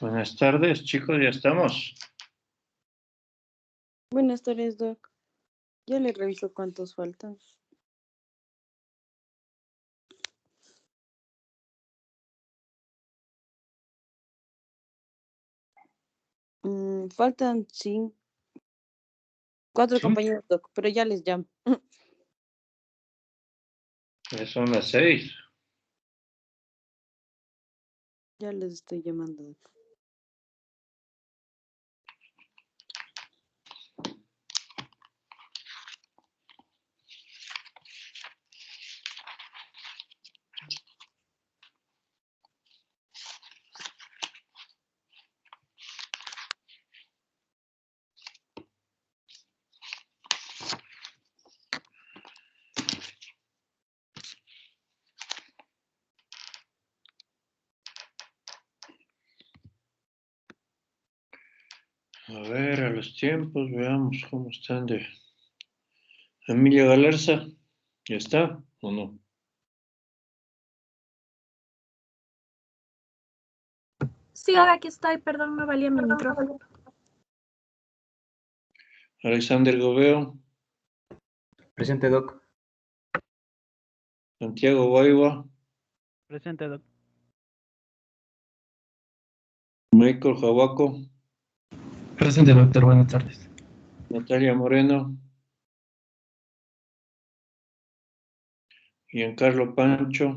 Buenas tardes, chicos, ya estamos. Buenas tardes, Doc. Ya le reviso cuántos faltan. Faltan 4 ¿Sí? compañeros, Doc, pero ya les llamo. Ya son las 6. Ya les estoy llamando, Doc. A ver, a los tiempos, veamos cómo están de Emilia Galarza. ¿Ya está o no? Sí, ahora aquí estoy, perdón, no valía mi micrófono. Alexander Gobeo. Presente, Doc. Santiago Guaigua. Presente, Doc. Michael Jahuaco. Presente, doctor. Buenas tardes. Natalia Moreno. Giancarlo Pancho.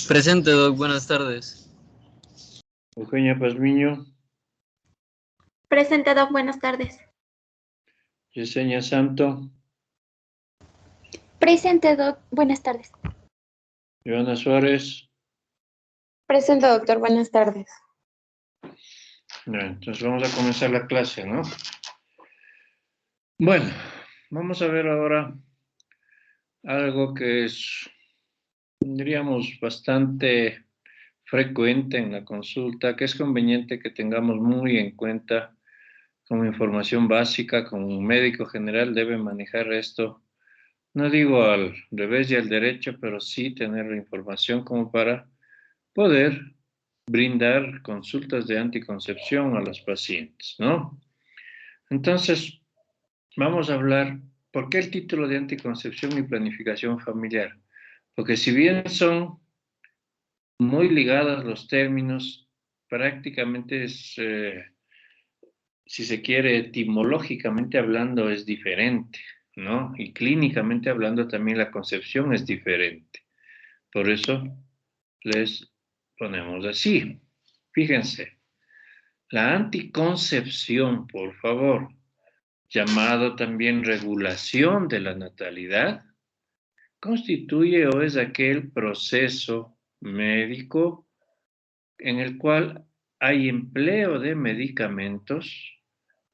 Presente, Doc. Buenas tardes. Eugenia Pazmiño. Presente, Doc, buenas tardes. Yesenia Santo. Presente, Doc, buenas tardes. Joana Suárez. Presente, doctor, buenas tardes. Ya, entonces vamos a comenzar la clase, ¿no? Bueno, vamos a ver ahora algo que es, diríamos, bastante frecuente en la consulta, que es conveniente que tengamos muy en cuenta como información básica, como un médico general debe manejar esto. No digo al revés y al derecho, pero sí tener la información como para poder brindar consultas de anticoncepción a los pacientes, ¿no? Entonces, vamos a hablar, ¿por qué el título de anticoncepción y planificación familiar? Porque si bien son muy ligados los términos, prácticamente es, si se quiere, etimológicamente hablando es diferente, ¿no? Y clínicamente hablando también la concepción es diferente. Por eso les ponemos así. Fíjense, la anticoncepción, por favor, llamado también regulación de la natalidad, constituye o es aquel proceso médico en el cual hay empleo de medicamentos,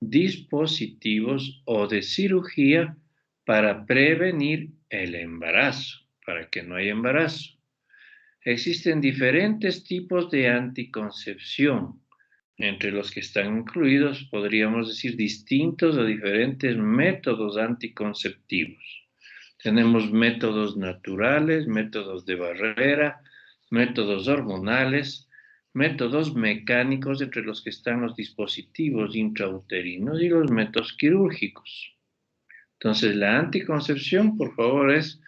dispositivos o de cirugía para prevenir el embarazo, para que no haya embarazo. Existen diferentes tipos de anticoncepción, entre los que están incluidos, podríamos decir, distintos o diferentes métodos anticonceptivos. Tenemos métodos naturales, métodos de barrera, métodos hormonales, métodos mecánicos, entre los que están los dispositivos intrauterinos y los métodos quirúrgicos. Entonces, la anticoncepción, por favor, es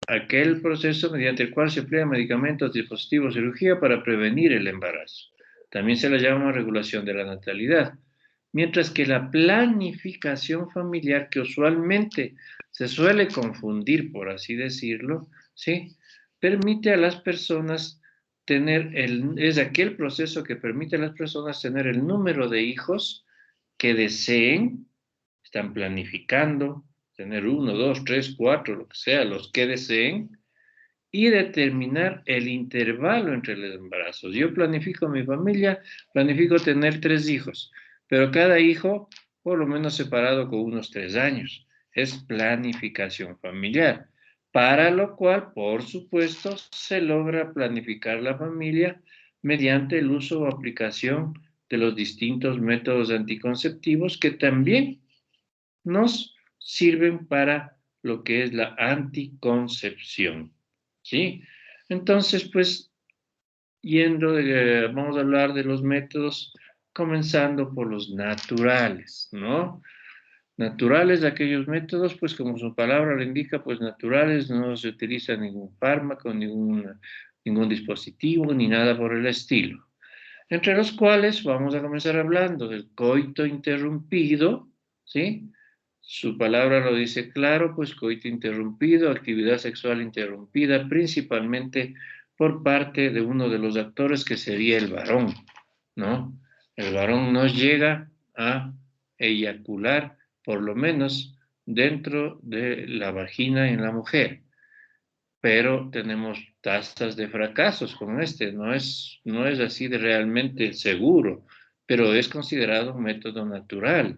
aquel proceso mediante el cual se emplean medicamentos, dispositivos, cirugía para prevenir el embarazo. También se la llama regulación de la natalidad. Mientras que la planificación familiar, que usualmente se suele confundir, por así decirlo, ¿sí? Permite a las personas tener es aquel proceso que permite a las personas tener el número de hijos que deseen, están planificando, tener 1, 2, 3, 4, lo que sea, los que deseen, y determinar el intervalo entre los embarazos. Yo planifico mi familia, planifico tener 3 hijos, pero cada hijo por lo menos separado con unos 3 años. Es planificación familiar, para lo cual, por supuesto, se logra planificar la familia mediante el uso o aplicación de los distintos métodos anticonceptivos que también nos sirven para lo que es la anticoncepción, ¿sí? Entonces, pues, vamos a hablar de los métodos, comenzando por los naturales, ¿no? Naturales, aquellos métodos, pues como su palabra lo indica, pues naturales, no se utiliza ningún fármaco, ningún dispositivo, ni nada por el estilo. Entre los cuales vamos a comenzar hablando del coito interrumpido, ¿sí? Su palabra lo dice claro, pues coito interrumpido, actividad sexual interrumpida, principalmente por parte de uno de los actores que sería el varón, ¿no? El varón no llega a eyacular, por lo menos dentro de la vagina en la mujer, pero tenemos tasas de fracasos con este, no es así de realmente seguro, pero es considerado un método natural.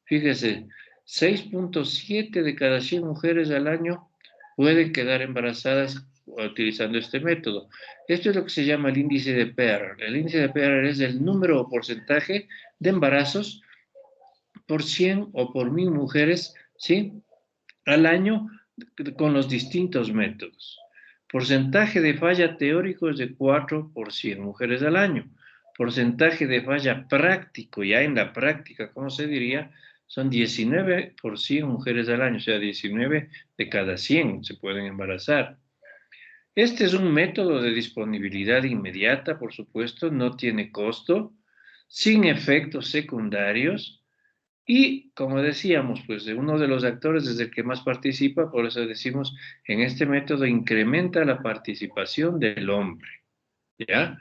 Fíjese, 6.7 de cada 100 mujeres al año pueden quedar embarazadas utilizando este método. Esto es lo que se llama el índice de Pearl. El índice de Pearl es el número o porcentaje de embarazos por 100 o por 1000 mujeres, ¿sí?, al año con los distintos métodos. Porcentaje de falla teórico es de 4 por 100 mujeres al año. Porcentaje de falla práctico, ya en la práctica, ¿cómo se diría? Son 19 por 100 mujeres al año, o sea, 19 de cada 100 se pueden embarazar. Este es un método de disponibilidad inmediata, por supuesto, no tiene costo, sin efectos secundarios, y como decíamos, pues uno de los actores es el que más participa, por eso decimos, en este método incrementa la participación del hombre, ¿ya?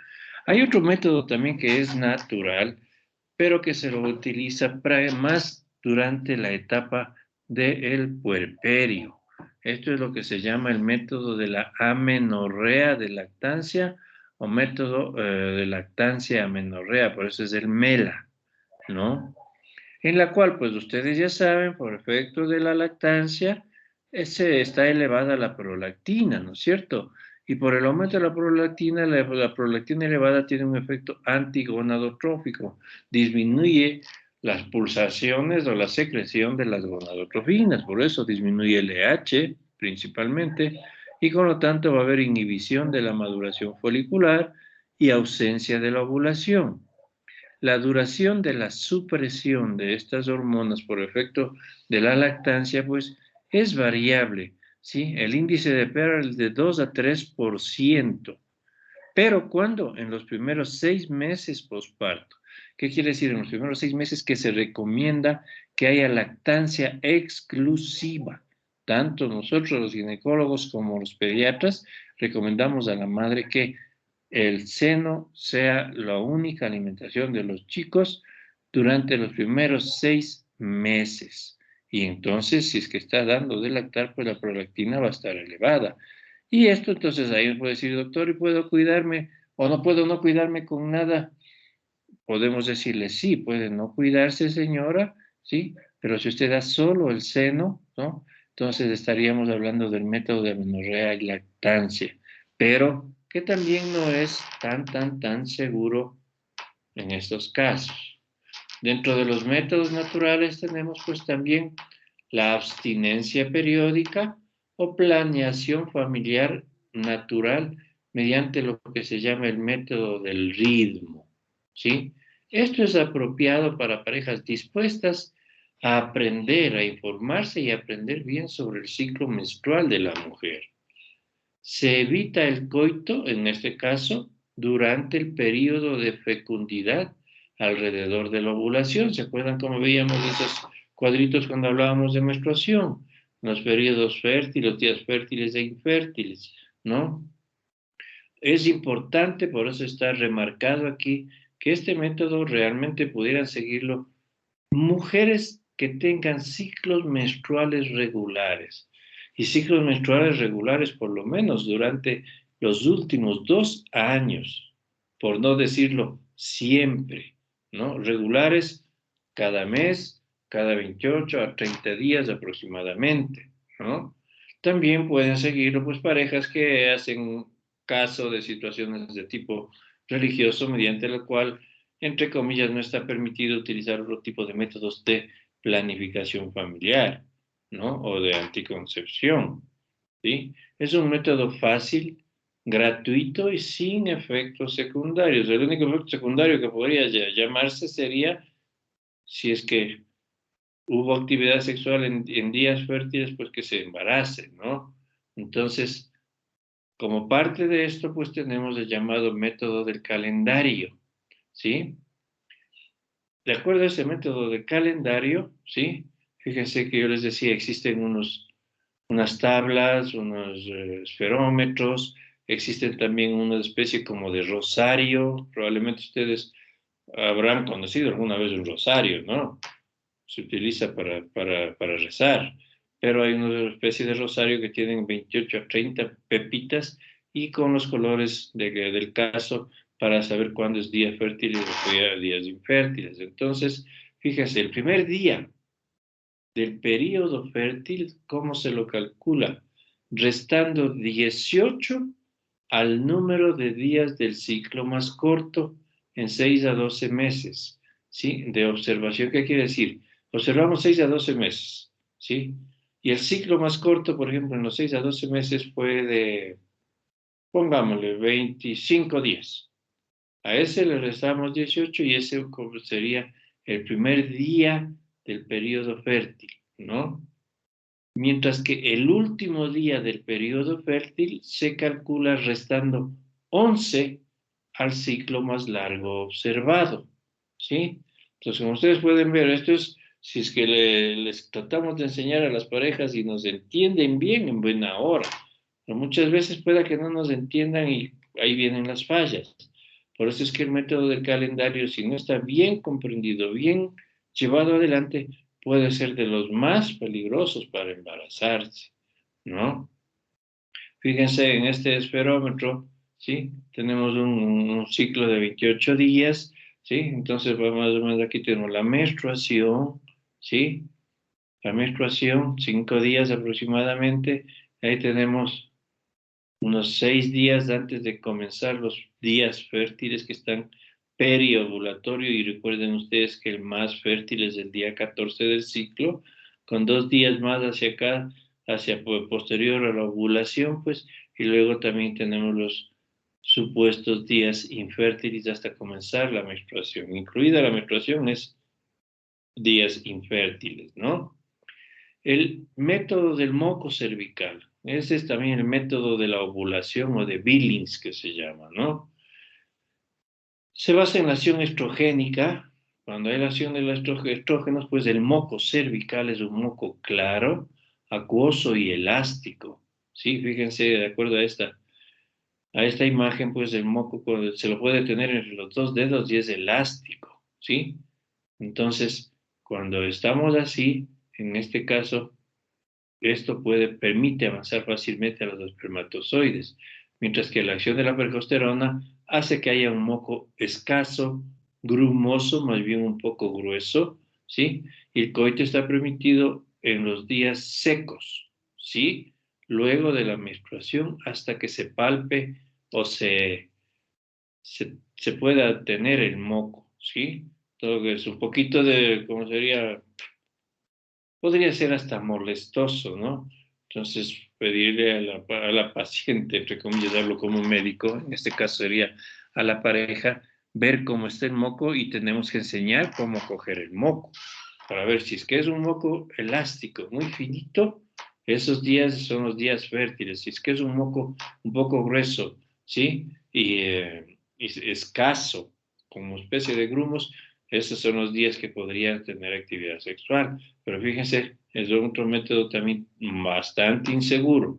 Hay otro método también que es natural, pero que se lo utiliza más durante la etapa del puerperio. Esto es lo que se llama el método de la amenorrea de lactancia o método de lactancia amenorrea, por eso es el MELA, ¿no? En la cual, pues ustedes ya saben, por efecto de la lactancia, está elevada la prolactina, ¿no es cierto? Y por el aumento de la prolactina elevada tiene un efecto antigonadotrófico, disminuye las pulsaciones o la secreción de las gonadotrofinas, por eso disminuye el LH principalmente, y con lo tanto va a haber inhibición de la maduración folicular y ausencia de la ovulación. La duración de la supresión de estas hormonas por efecto de la lactancia, pues, es variable, ¿sí? El índice de Pearl es de 2 a 3%. Pero ¿cuándo? En los primeros 6 meses posparto. ¿Qué quiere decir? En los primeros 6 meses que se recomienda que haya lactancia exclusiva. Tanto nosotros los ginecólogos como los pediatras recomendamos a la madre que el seno sea la única alimentación de los chicos durante los primeros 6 meses. Y entonces, si es que está dando de lactar, pues la prolactina va a estar elevada. Y esto, entonces, ahí me puede decir, doctor, ¿y puedo cuidarme o no puedo no cuidarme con nada? Podemos decirle, sí, puede no cuidarse, señora, ¿sí? Pero si usted da solo el seno, ¿no? Entonces estaríamos hablando del método de amenorrea y lactancia, pero que también no es tan seguro en estos casos. Dentro de los métodos naturales tenemos pues también la abstinencia periódica o planeación familiar natural mediante lo que se llama el método del ritmo, ¿sí? Esto es apropiado para parejas dispuestas a aprender, a informarse y a aprender bien sobre el ciclo menstrual de la mujer. Se evita el coito, en este caso, durante el periodo de fecundidad alrededor de la ovulación. ¿Se acuerdan cómo veíamos esos cuadritos cuando hablábamos de menstruación? Los periodos fértiles, los días fértiles e infértiles, ¿no? Es importante, por eso está remarcado aquí, que este método realmente pudieran seguirlo mujeres que tengan ciclos menstruales regulares. Y ciclos menstruales regulares por lo menos durante los últimos 2 años, por no decirlo siempre, ¿no? Regulares cada mes, cada 28 a 30 días aproximadamente, ¿no? También pueden seguirlo pues parejas que hacen caso de situaciones de tipo religioso mediante la cual, entre comillas, no está permitido utilizar otro tipo de métodos de planificación familiar, ¿no? O de anticoncepción, ¿sí? Es un método fácil, gratuito y sin efectos secundarios. El único efecto secundario que podría llamarse sería si es que hubo actividad sexual en días fértiles, pues que se embarace, ¿no? Entonces, como parte de esto, pues tenemos el llamado método del calendario, ¿sí? De acuerdo a ese método de calendario, ¿sí? Fíjense que yo les decía, existen unas tablas, unos esferómetros, existen también una especie como de rosario, probablemente ustedes habrán conocido alguna vez un rosario, ¿no? Se utiliza para rezar, pero hay una especie de rosario que tienen 28 a 30 pepitas y con los colores del caso para saber cuándo es día fértil y días infértiles. Entonces, fíjense, el primer día del periodo fértil, ¿cómo se lo calcula? Restando 18 al número de días del ciclo más corto en 6 a 12 meses, ¿sí? De observación, ¿qué quiere decir? Observamos 6 a 12 meses, ¿sí? Y el ciclo más corto, por ejemplo, en los 6 a 12 meses fue de, pongámosle, 25 días. A ese le restamos 18 y ese sería el primer día del periodo fértil, ¿no? Mientras que el último día del periodo fértil se calcula restando 11 al ciclo más largo observado, ¿sí? Entonces, como ustedes pueden ver, esto es, si es que les tratamos de enseñar a las parejas y nos entienden bien, en buena hora, pero muchas veces pueda que no nos entiendan y ahí vienen las fallas. Por eso es que el método del calendario, si no está bien comprendido, bien llevado adelante, puede ser de los más peligrosos para embarazarse, ¿no? Fíjense en este esferómetro, ¿sí? Tenemos un ciclo de 28 días, ¿sí? Entonces, más o menos aquí tenemos la menstruación, ¿sí? La menstruación, 5 días aproximadamente. Ahí tenemos unos 6 días antes de comenzar los días fértiles que están periovulatorio y recuerden ustedes que el más fértil es el día 14 del ciclo, con 2 días más hacia acá, hacia posterior a la ovulación, pues, y luego también tenemos los supuestos días infértiles hasta comenzar la menstruación. Incluida la menstruación es días infértiles, ¿no? El método del moco cervical. Ese es también el método de la ovulación o de Billings que se llama, ¿no? Se basa en la acción estrogénica. Cuando hay la acción de los estrógenos, pues el moco cervical es un moco claro, acuoso y elástico. Sí, fíjense, de acuerdo a esta imagen, pues el moco se lo puede tener entre los dos dedos y es elástico, ¿sí? Entonces, cuando estamos así, en este caso, esto permite avanzar fácilmente a los espermatozoides, mientras que la acción de la progesterona hace que haya un moco escaso, grumoso, más bien un poco grueso, ¿sí? Y el coito está permitido en los días secos, ¿sí? Luego de la menstruación hasta que se palpe o se pueda tener el moco, ¿sí? Todo es un poquito de, ¿cómo sería? Podría ser hasta molestoso, ¿no? Entonces, pedirle a la paciente, entre comillas, hablo como médico, en este caso sería a la pareja, ver cómo está el moco y tenemos que enseñar cómo coger el moco, para ver si es que es un moco elástico, muy finito, esos días son los días fértiles, si es que es un moco un poco grueso, ¿sí? Y escaso, como especie de grumos, esos son los días que podrían tener actividad sexual. Pero fíjense, es otro método también bastante inseguro.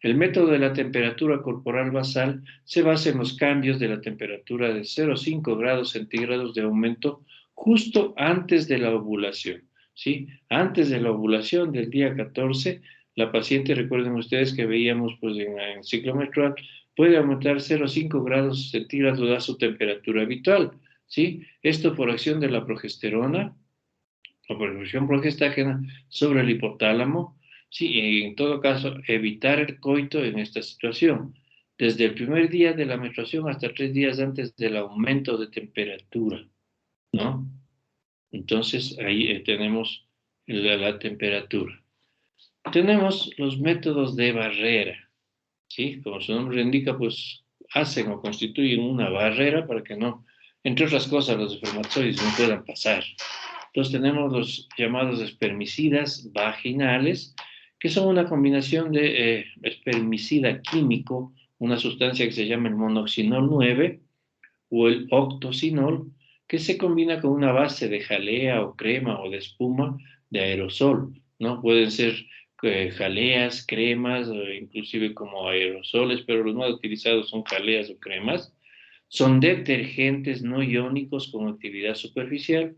El método de la temperatura corporal basal se basa en los cambios de la temperatura de 0,5 grados centígrados de aumento justo antes de la ovulación, ¿sí? Antes de la ovulación del día 14, la paciente, recuerden ustedes que veíamos pues en ciclo menstrual, puede aumentar 0,5 grados centígrados a su temperatura habitual, ¿sí? Esto por acción de la progesterona, o por producción progestágena sobre el hipotálamo, sí, y en todo caso, evitar el coito en esta situación, desde el primer día de la menstruación hasta 3 días antes del aumento de temperatura, ¿no? Entonces, ahí tenemos la temperatura. Tenemos los métodos de barrera, ¿sí? Como su nombre indica, pues hacen o constituyen una barrera para que no, entre otras cosas, los espermatozoides no puedan pasar. Entonces tenemos los llamados espermicidas vaginales, que son una combinación de espermicida químico, una sustancia que se llama el monoxinol 9 o el octocinol, que se combina con una base de jalea o crema o de espuma de aerosol, ¿no? Pueden ser jaleas, cremas, o inclusive como aerosoles, pero los más utilizados son jaleas o cremas. Son detergentes no iónicos con actividad superficial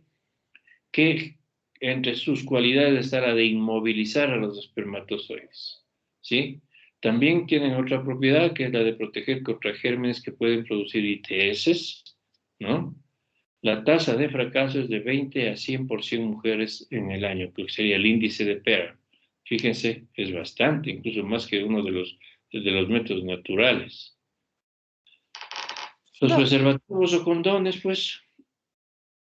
que entre sus cualidades está la de inmovilizar a los espermatozoides, ¿sí? También tienen otra propiedad que es la de proteger contra gérmenes que pueden producir ITS, ¿no? La tasa de fracaso es de 20 a 100% mujeres en el año, que sería el índice de Pearl. Fíjense, es bastante, incluso más que uno de los métodos naturales. Los preservativos o condones, pues,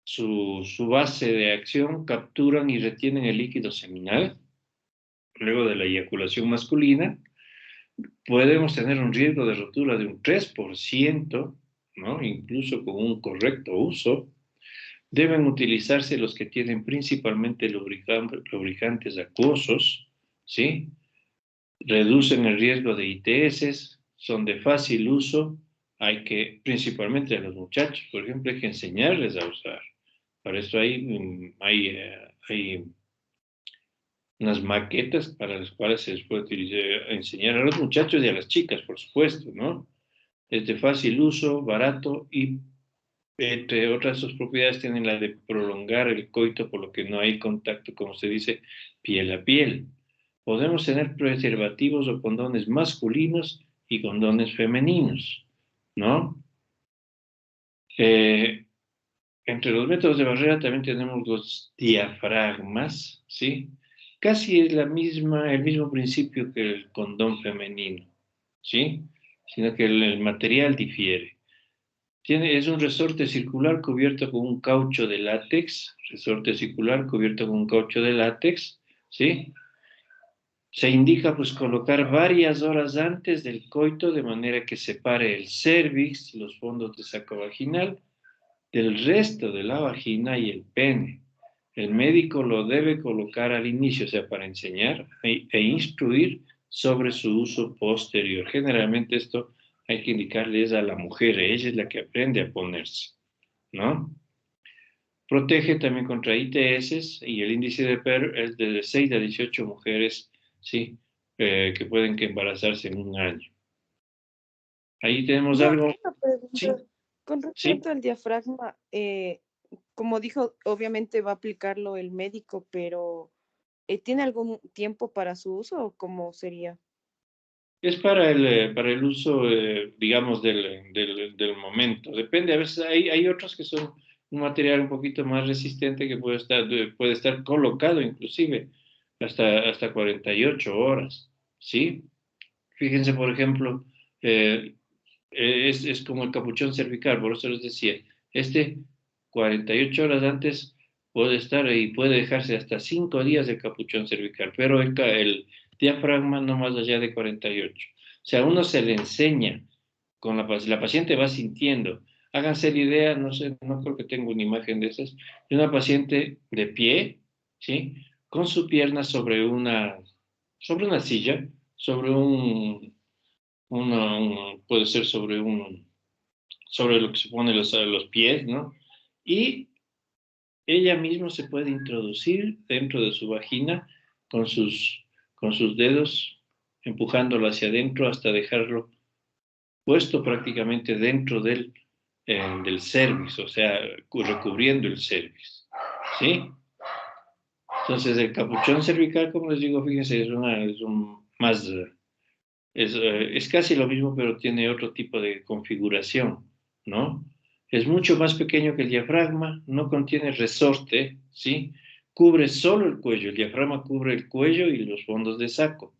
su base de acción capturan y retienen el líquido seminal. Luego de la eyaculación masculina, podemos tener un riesgo de rotura de un 3%, ¿no? Incluso con un correcto uso. Deben utilizarse los que tienen principalmente lubricantes acuosos, ¿sí? Reducen el riesgo de ITS, son de fácil uso. Hay que, principalmente a los muchachos, por ejemplo, hay que enseñarles a usar. Para eso hay unas maquetas para las cuales se les puede enseñar a los muchachos y a las chicas, por supuesto, ¿no? Es de fácil uso, barato y, entre otras sus propiedades, tienen la de prolongar el coito, por lo que no hay contacto, como se dice, piel a piel. Podemos tener preservativos o condones masculinos y condones femeninos, ¿no? Entre los métodos de barrera también tenemos los diafragmas, ¿sí? Casi es el mismo principio que el condón femenino, ¿sí? Sino que el material difiere. Es un resorte circular cubierto con un caucho de látex, resorte circular cubierto con un caucho de látex, ¿sí? Se indica pues colocar varias horas antes del coito de manera que separe el cervix, los fondos de saco vaginal, del resto de la vagina y el pene. El médico lo debe colocar al inicio, o sea, para enseñar e instruir sobre su uso posterior. Generalmente esto hay que indicarles a la mujer, ella es la que aprende a ponerse, ¿no? Protege también contra ITS y el índice de PER es de 6 a 18 mujeres, ¿sí? Que pueden embarazarse en un año. Ahí tenemos Yo algo, una pregunta. ¿sí? Con ¿Sí? respecto al diafragma, como dijo, obviamente va a aplicarlo el médico, pero ¿tiene algún tiempo para su uso o cómo sería? Es para el uso, digamos, del momento. Depende, a veces hay otros que son un material un poquito más resistente que puede estar colocado inclusive hasta 48 horas, ¿sí? Fíjense, por ejemplo, es como el capuchón cervical, por eso les decía, 48 horas antes puede estar y puede dejarse hasta 5 días de capuchón cervical, pero el diafragma no más allá de 48. O sea, uno se le enseña, la paciente va sintiendo. Háganse la idea, no sé, no creo que tenga una imagen de esas, de una paciente de pie, ¿sí? Con su pierna sobre una silla, sobre puede ser sobre lo que se pone los pies, ¿no? Y ella misma se puede introducir dentro de su vagina con sus dedos, empujándolo hacia adentro hasta dejarlo puesto prácticamente dentro del cervix, o sea, recubriendo el cervix, ¿sí? Entonces, el capuchón cervical, como les digo, fíjense, es casi lo mismo, pero tiene otro tipo de configuración, ¿no? Es mucho más pequeño que el diafragma, no contiene resorte, ¿sí? Cubre solo el cuello, el diafragma cubre el cuello y los fondos de saco.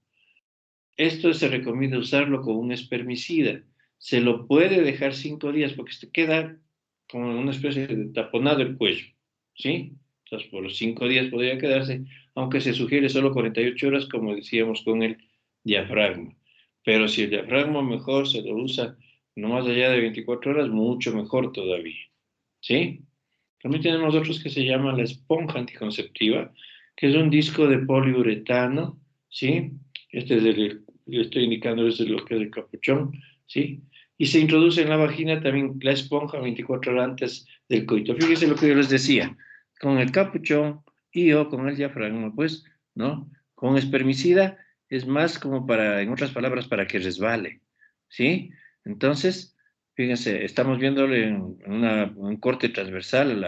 Esto se recomienda usarlo con un espermicida. Se lo puede dejar 5 días porque se queda como una especie de taponado el cuello, ¿sí? Entonces, por los 5 días podría quedarse, aunque se sugiere solo 48 horas, como decíamos con el diafragma. Pero si el diafragma mejor se lo usa no más allá de 24 horas, mucho mejor todavía, ¿sí? También tenemos otros que se llaman la esponja anticonceptiva, que es un disco de poliuretano, ¿sí? Este es yo estoy indicando, este es lo que es el capuchón, ¿sí? Y se introduce en la vagina también la esponja 24 horas antes del coito. Fíjense lo que yo les decía, con el capuchón y o con el diafragma, pues, ¿no? Con espermicida es más como para, en otras palabras, para que resbale, ¿sí? Entonces, fíjense, estamos viéndole en un corte transversal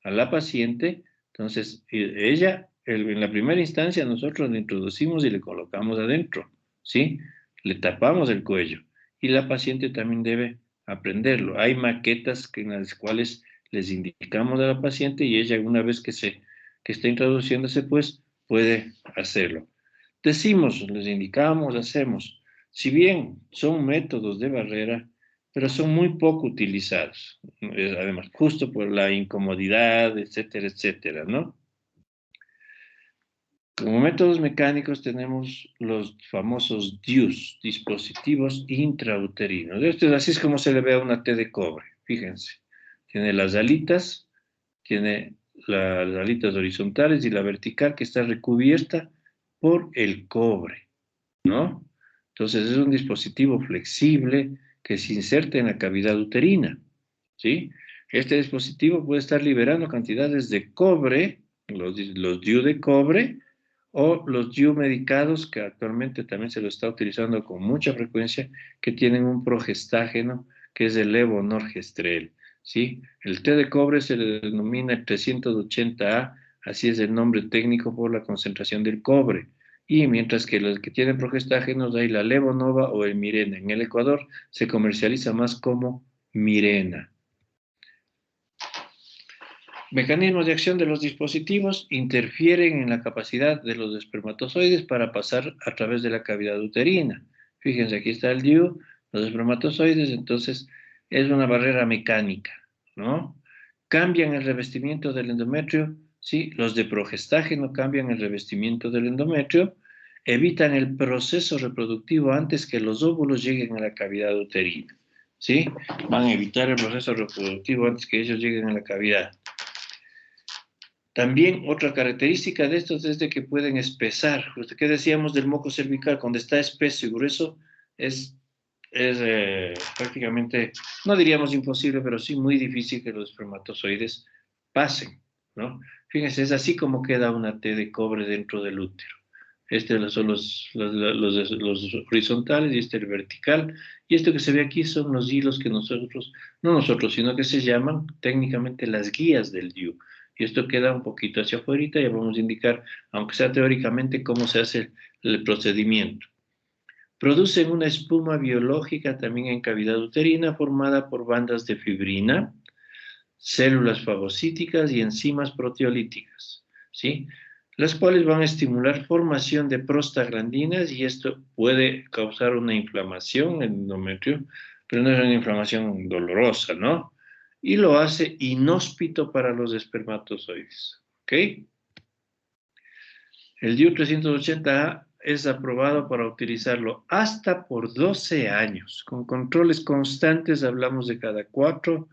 a la paciente, entonces ella, en la primera instancia nosotros le introducimos y le colocamos adentro, ¿sí? Le tapamos el cuello y la paciente también debe aprenderlo. Hay maquetas en las cuales les indicamos a la paciente y ella una vez que está introduciéndose, pues puede hacerlo. Decimos, les indicamos, hacemos. Si bien son métodos de barrera, pero son muy poco utilizados. Además, justo por la incomodidad, etcétera, etcétera, ¿no? Como métodos mecánicos tenemos los famosos DIUs, dispositivos intrauterinos. Esto es así es como se le ve a una T de cobre, fíjense. Tiene las alitas, tiene las alitas horizontales y la vertical que está recubierta por el cobre, ¿no? Entonces es un dispositivo flexible que se inserta en la cavidad uterina, ¿sí? Este dispositivo puede estar liberando cantidades de cobre, los DIU de cobre, o los DIU medicados, que actualmente también se lo está utilizando con mucha frecuencia, que tienen un progestágeno, que es el levonorgestrel, ¿sí? El té de cobre se le denomina 380A, así es el nombre técnico por la concentración del cobre. Y mientras que los que tienen progestágenos hay la Levonova o el Mirena. En el Ecuador se comercializa más como Mirena. Mecanismos de acción de los dispositivos interfieren en la capacidad de los espermatozoides para pasar a través de la cavidad uterina. Fíjense, aquí está el DIU, los espermatozoides, entonces es una barrera mecánica, ¿no? Cambian el revestimiento del endometrio, ¿sí? Los de progestágeno cambian el revestimiento del endometrio, evitan el proceso reproductivo antes que los óvulos lleguen a la cavidad uterina, ¿sí? Van a evitar el proceso reproductivo antes que ellos lleguen a la cavidad. También otra característica de estos es de que pueden espesar. ¿Qué decíamos del moco cervical? Cuando está espeso y grueso es prácticamente, no diríamos imposible, pero sí muy difícil que los espermatozoides pasen, ¿no? Fíjense, es así como queda una T de cobre dentro del útero. Son los horizontales y este el vertical. Y esto que se ve aquí son los hilos que no nosotros, sino que se llaman técnicamente las guías del DIU. Y esto queda un poquito hacia afuera, ya vamos a indicar, aunque sea teóricamente, cómo se hace el procedimiento. Producen una espuma biológica también en cavidad uterina formada por bandas de fibrina, células fagocíticas y enzimas proteolíticas, ¿sí? Las cuales van a estimular formación de prostaglandinas y esto puede causar una inflamación en el endometrio, pero no es una inflamación dolorosa, ¿no? Y lo hace inhóspito para los espermatozoides, ¿ok? El DIU 380A es aprobado para utilizarlo hasta por 12 años. Con controles constantes, hablamos de cada 4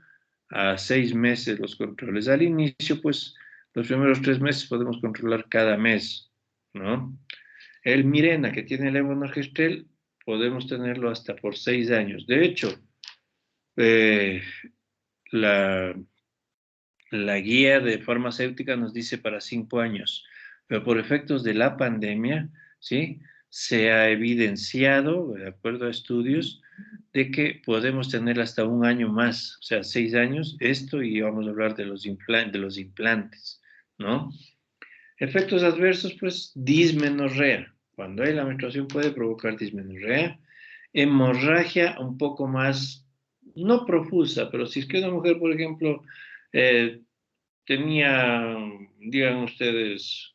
a 6 meses los controles. Al inicio, pues, los primeros 3 meses podemos controlar cada mes, ¿no? El Mirena, que tiene el levonorgestrel, podemos tenerlo hasta por 6 años. De hecho, la guía de farmacéutica nos dice para 5 años, pero por efectos de la pandemia, ¿sí? Se ha evidenciado, de acuerdo a estudios, de que podemos tener hasta 1 año más, o sea, 6 años, esto, y vamos a hablar de los implantes, ¿no? Efectos adversos, pues, dismenorrea. Cuando hay la menstruación puede provocar dismenorrea, hemorragia un poco más, no profusa, pero si es que una mujer, por ejemplo, tenía, digan ustedes,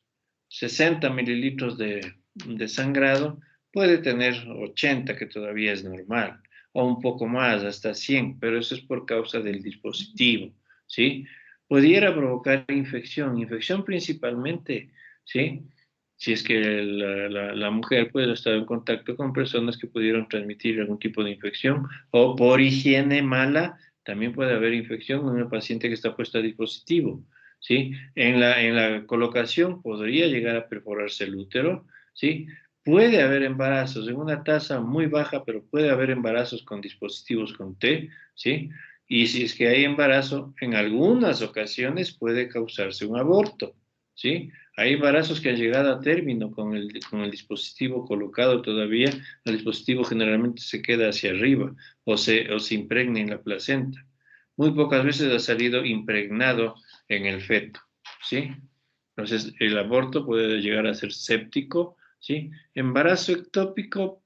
60 mililitros de sangrado, puede tener 80, que todavía es normal, o un poco más, hasta 100, pero eso es por causa del dispositivo, ¿sí? Pudiera provocar infección principalmente, ¿sí? Si es que la mujer pues, ha estado en contacto con personas que pudieron transmitir algún tipo de infección, o por higiene mala, también puede haber infección en una paciente que está puesta a dispositivo, ¿sí? En la colocación podría llegar a perforarse el útero, ¿sí? Puede haber embarazos en una tasa muy baja, pero puede haber embarazos con dispositivos con T, ¿sí? Y si es que hay embarazo, en algunas ocasiones puede causarse un aborto, ¿sí? Hay embarazos que han llegado a término con el dispositivo colocado todavía. El dispositivo generalmente se queda hacia arriba o se impregna en la placenta. Muy pocas veces ha salido impregnado en el feto, ¿sí? Entonces, el aborto puede llegar a ser séptico, ¿sí? Embarazo ectópico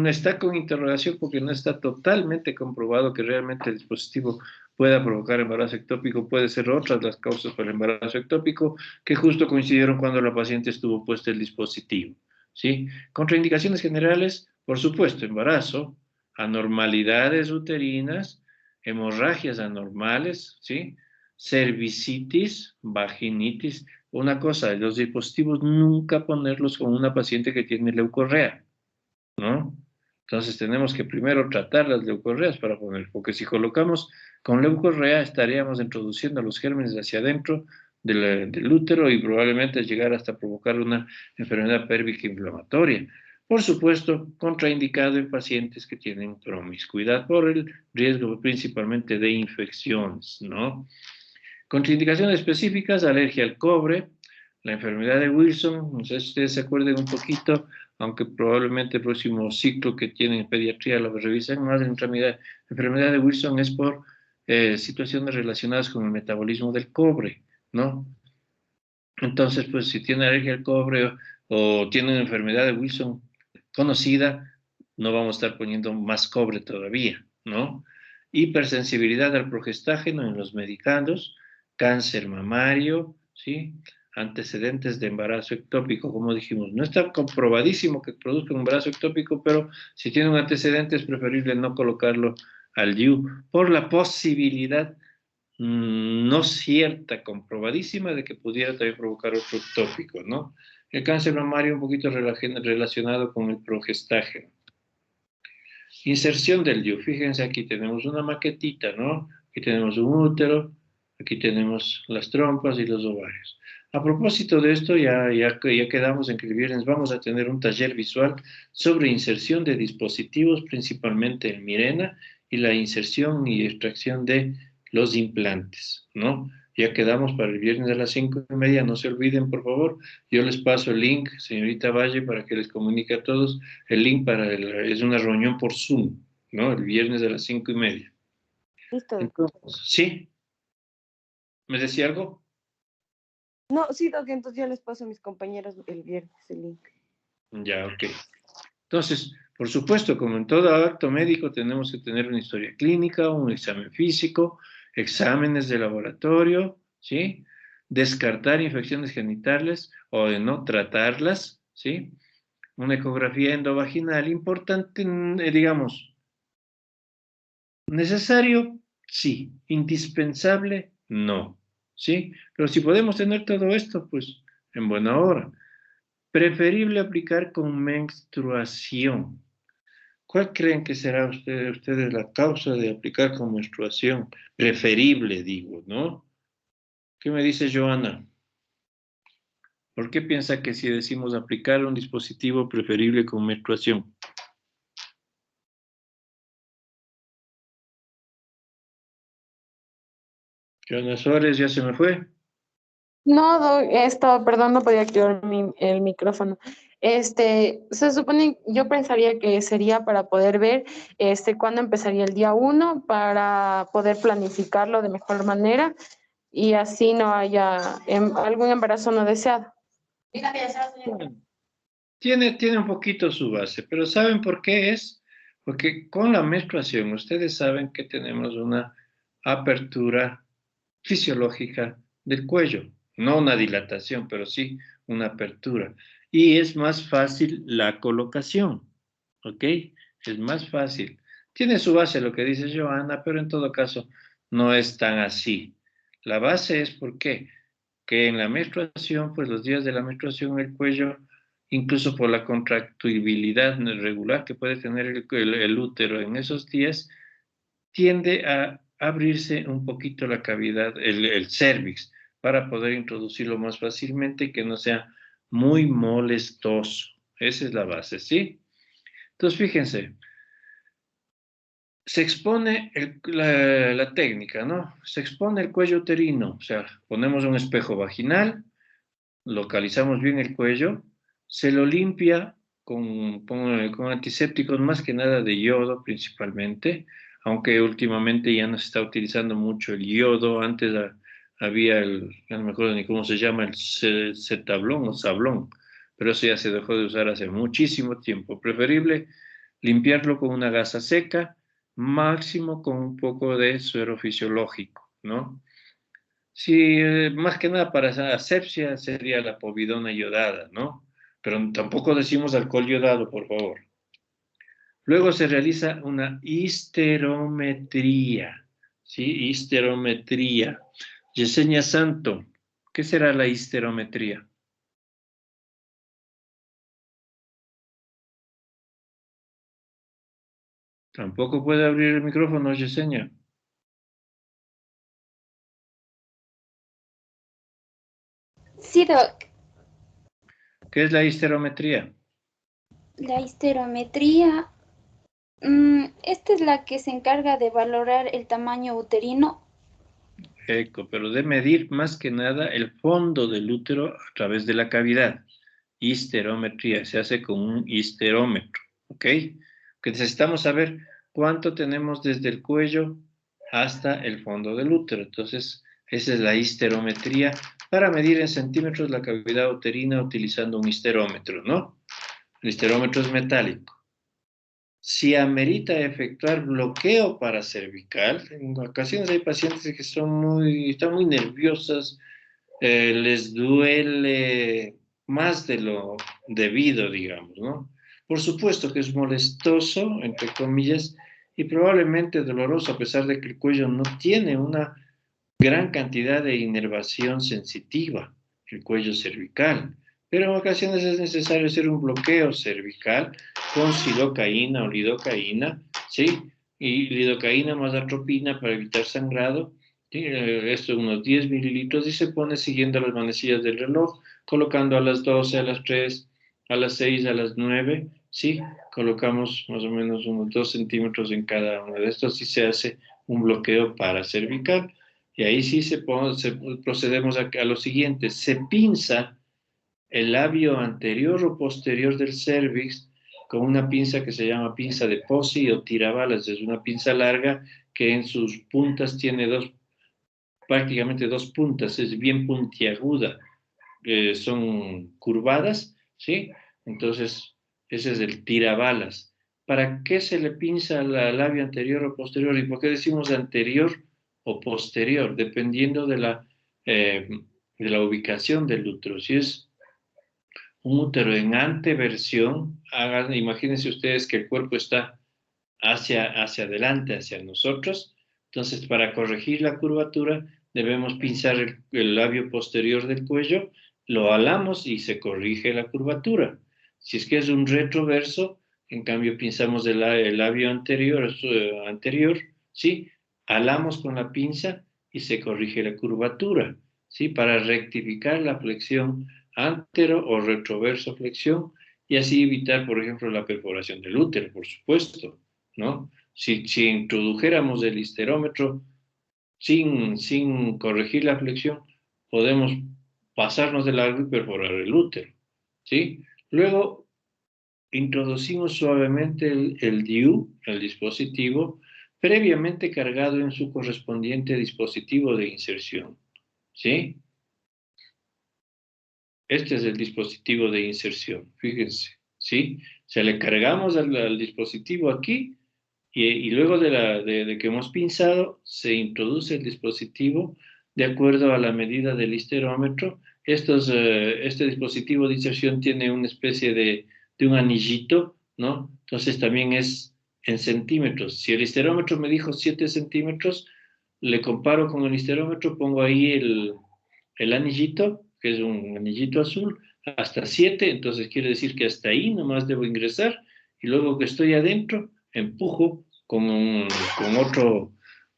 está con interrogación porque no está totalmente comprobado que realmente el dispositivo pueda provocar embarazo ectópico. Puede ser otras las causas para el embarazo ectópico que justo coincidieron cuando la paciente estuvo puesta el dispositivo, ¿sí? Contraindicaciones generales, por supuesto, embarazo, anormalidades uterinas, hemorragias anormales, ¿sí? Cervicitis, vaginitis. Una cosa, los dispositivos nunca ponerlos con una paciente que tiene leucorrea, ¿no? Entonces tenemos que primero tratar las leucorreas para poner, porque si colocamos con leucorrea estaríamos introduciendo los gérmenes hacia adentro del útero y probablemente llegar hasta provocar una enfermedad pélvica inflamatoria. Por supuesto, contraindicado en pacientes que tienen promiscuidad por el riesgo principalmente de infecciones, ¿no? Contraindicaciones específicas, alergia al cobre, la enfermedad de Wilson, no sé si ustedes se acuerden un poquito, aunque probablemente el próximo ciclo que tienen en pediatría lo revisen más. La enfermedad de Wilson es por situaciones relacionadas con el metabolismo del cobre, ¿no? Entonces, pues si tiene alergia al cobre o tiene una enfermedad de Wilson conocida, no vamos a estar poniendo más cobre todavía, ¿no? Hipersensibilidad al progestágeno en los medicados, cáncer mamario, ¿sí? Antecedentes de embarazo ectópico, como dijimos. No está comprobadísimo que produzca un embarazo ectópico, pero si tiene un antecedente es preferible no colocarlo al DIU por la posibilidad no cierta, comprobadísima, de que pudiera también provocar otro ectópico, ¿no? El cáncer mamario un poquito relacionado con el progestágeno. Inserción del DIU. Fíjense, aquí tenemos una maquetita, ¿no? Aquí tenemos un útero, aquí tenemos las trompas y los ovarios. A propósito de esto, ya quedamos en que el viernes vamos a tener un taller visual sobre inserción de dispositivos, principalmente en Mirena, y la inserción y extracción de los implantes, ¿no? Ya quedamos para el viernes a las 5:30, no se olviden, por favor. Yo les paso el link, señorita Valle, para que les comunique a todos. El link es una reunión por Zoom, ¿no? El viernes a las 5:30. Listo. Entonces, ¿sí? ¿Me decía algo? No, sí, Doc, entonces yo les paso a mis compañeros el viernes el link. Ya, ok. Entonces, por supuesto, como en todo acto médico, tenemos que tener una historia clínica, un examen físico, exámenes de laboratorio, ¿sí? Descartar infecciones genitales o de no tratarlas, ¿sí? Una ecografía endovaginal importante, digamos, necesario, sí, indispensable, no, ¿sí? Pero si podemos tener todo esto, pues en buena hora. Preferible aplicar con menstruación. ¿Cuál creen que será ustedes la causa de aplicar con menstruación? Preferible, digo, ¿no? ¿Qué me dice Joana? ¿Por qué piensa que si decimos aplicar un dispositivo preferible con menstruación? Joana Suárez, ¿ya se me fue? No, perdón, no podía activar el micrófono. Se supone, yo pensaría que sería para poder ver cuándo empezaría el día 1, para poder planificarlo de mejor manera y así no haya algún embarazo no deseado. Bueno, tiene un poquito su base, pero ¿saben por qué es? Porque con la menstruación ustedes saben que tenemos una apertura fisiológica del cuello, no una dilatación, pero sí una apertura. Y es más fácil la colocación, ¿ok? Es más fácil. Tiene su base lo que dice Joana, pero en todo caso no es tan así. La base es ¿por qué? que en la menstruación, pues los días de la menstruación, el cuello, incluso por la contractibilidad regular que puede tener el útero en esos días, tiende a abrirse un poquito la cavidad, el cérvix, para poder introducirlo más fácilmente y que no sea muy molestoso. Esa es la base, ¿sí? Entonces, fíjense, se expone la técnica, ¿no? Se expone el cuello uterino, o sea, ponemos un espejo vaginal, localizamos bien el cuello, se lo limpia con antisépticos, más que nada de yodo principalmente, aunque últimamente ya no se está utilizando mucho el yodo. Antes había ya no me acuerdo ni cómo se llama, el cetablón o sablón, pero eso ya se dejó de usar hace muchísimo tiempo. Preferible limpiarlo con una gasa seca, máximo con un poco de suero fisiológico, ¿no? Sí, más que nada para esa asepsia sería la povidona yodada, ¿no? Pero tampoco decimos alcohol yodado, por favor. Luego se realiza una histerometría, ¿sí? Histerometría. Yesenia Santo, ¿qué será la histerometría? Tampoco puede abrir el micrófono, Yesenia. Sí, Doc. ¿Qué es la histerometría? La histerometría, esta es la que se encarga de valorar el tamaño uterino. Eco, pero de medir más que nada el fondo del útero a través de la cavidad. Histerometría, se hace con un histerómetro, ¿ok? Que necesitamos saber cuánto tenemos desde el cuello hasta el fondo del útero. Entonces, esa es la histerometría para medir en centímetros la cavidad uterina utilizando un histerómetro, ¿no? El histerómetro es metálico. Si amerita efectuar bloqueo paracervical, en ocasiones hay pacientes que están muy nerviosas, les duele más de lo debido, digamos, ¿no? Por supuesto que es molestoso, entre comillas, y probablemente doloroso, a pesar de que el cuello no tiene una gran cantidad de inervación sensitiva, el cuello cervical. Pero en ocasiones es necesario hacer un bloqueo cervical con silocaína o lidocaína, ¿sí? Y lidocaína más atropina para evitar sangrado. ¿Sí? Esto unos 10 mililitros y se pone siguiendo las manecillas del reloj, colocando a las 12, a las 3, a las 6, a las 9, ¿sí? Colocamos más o menos unos 2 centímetros en cada uno de estos y se hace un bloqueo paracervical. Y ahí sí procedemos a lo siguiente, se pinza el labio anterior o posterior del cervix con una pinza que se llama pinza de Posi o tirabalas. Es una pinza larga que en sus puntas tiene prácticamente dos puntas, es bien puntiaguda, son curvadas, ¿sí? Entonces, ese es el tirabalas. ¿Para qué se le pinza la labio anterior o posterior? ¿Y por qué decimos anterior o posterior? Dependiendo de la ubicación del útero. Si es un útero en anteversión, imagínense ustedes que el cuerpo está hacia adelante, hacia nosotros. Entonces, para corregir la curvatura, debemos pinzar el labio posterior del cuello, lo alamos y se corrige la curvatura. Si es que es un retroverso, en cambio, pinzamos el labio anterior, ¿sí? Alamos con la pinza y se corrige la curvatura, ¿sí? Para rectificar la flexión antero o retroverso flexión y así evitar, por ejemplo, la perforación del útero, por supuesto, ¿no? Si introdujéramos el histerómetro sin corregir la flexión, podemos pasarnos de largo y perforar el útero, ¿sí? Luego, introducimos suavemente el DIU, el dispositivo, previamente cargado en su correspondiente dispositivo de inserción, ¿sí? Este es el dispositivo de inserción, fíjense, ¿sí? O sea, le cargamos al dispositivo aquí y luego de que hemos pinzado, se introduce el dispositivo de acuerdo a la medida del histerómetro. Este dispositivo de inserción tiene una especie de un anillito, ¿no? Entonces también es en centímetros. Si el histerómetro me dijo 7 centímetros, le comparo con el histerómetro, pongo ahí el anillito, que es un anillito azul, hasta 7, entonces quiere decir que hasta ahí nomás debo ingresar, y luego que estoy adentro, empujo con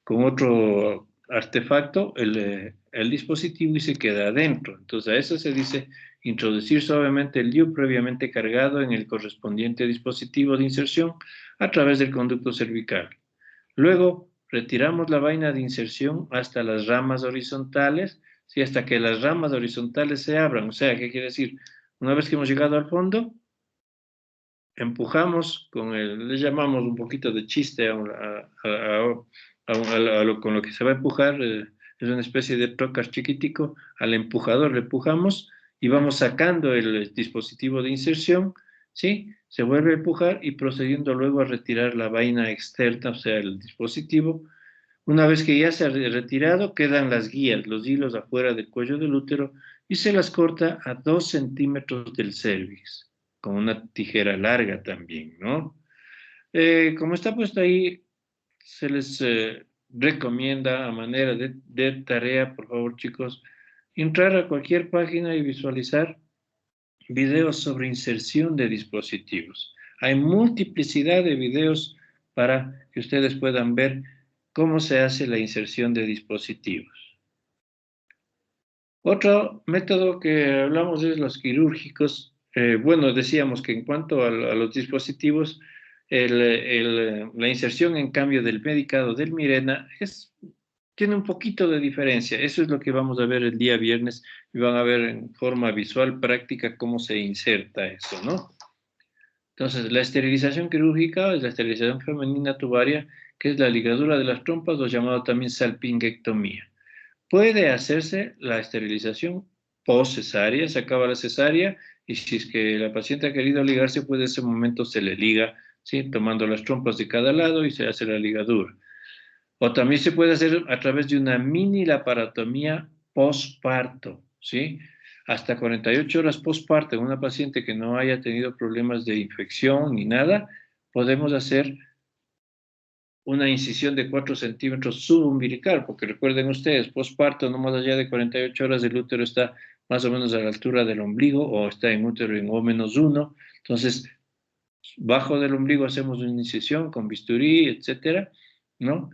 otro artefacto el dispositivo y se queda adentro. Entonces a eso se dice introducir suavemente el DIU previamente cargado en el correspondiente dispositivo de inserción a través del conducto cervical. Luego retiramos la vaina de inserción hasta las ramas horizontales, ¿sí? Hasta que las ramas horizontales se abran. O sea, ¿qué quiere decir? Una vez que hemos llegado al fondo, empujamos le llamamos un poquito de chiste con lo que se va a empujar, es una especie de trocar chiquitico, al empujador le empujamos y vamos sacando el dispositivo de inserción, ¿sí? Se vuelve a empujar y procediendo luego a retirar la vaina externa, o sea, el dispositivo. Una vez que ya se ha retirado, quedan las guías, los hilos afuera del cuello del útero y se las corta a 2 centímetros del cervix, con una tijera larga también, ¿no? Como está puesto ahí, se les recomienda a manera de tarea, por favor, chicos, entrar a cualquier página y visualizar videos sobre inserción de dispositivos. Hay multiplicidad de videos para que ustedes puedan ver cómo se hace la inserción de dispositivos. Otro método que hablamos es los quirúrgicos. Bueno, decíamos que en cuanto a los dispositivos, la inserción en cambio del medicado del Mirena tiene un poquito de diferencia. Eso es lo que vamos a ver el día viernes y van a ver en forma visual, práctica, cómo se inserta eso, ¿no? Entonces, la esterilización quirúrgica es la esterilización femenina tubaria, que es la ligadura de las trompas, o llamado también salpingectomía. Puede hacerse la esterilización post-cesárea, se acaba la cesárea, y si es que la paciente ha querido ligarse, pues en ese momento se le liga, ¿sí? Tomando las trompas de cada lado y se hace la ligadura. O también se puede hacer a través de una mini laparotomía postparto, ¿sí? Hasta 48 horas postparto en una paciente que no haya tenido problemas de infección ni nada, podemos hacer una incisión de 4 centímetros subumbilical, porque recuerden ustedes, postparto, no más allá de 48 horas, el útero está más o menos a la altura del ombligo, o está en útero en O-1, entonces, bajo del ombligo hacemos una incisión con bisturí, etcétera, ¿no?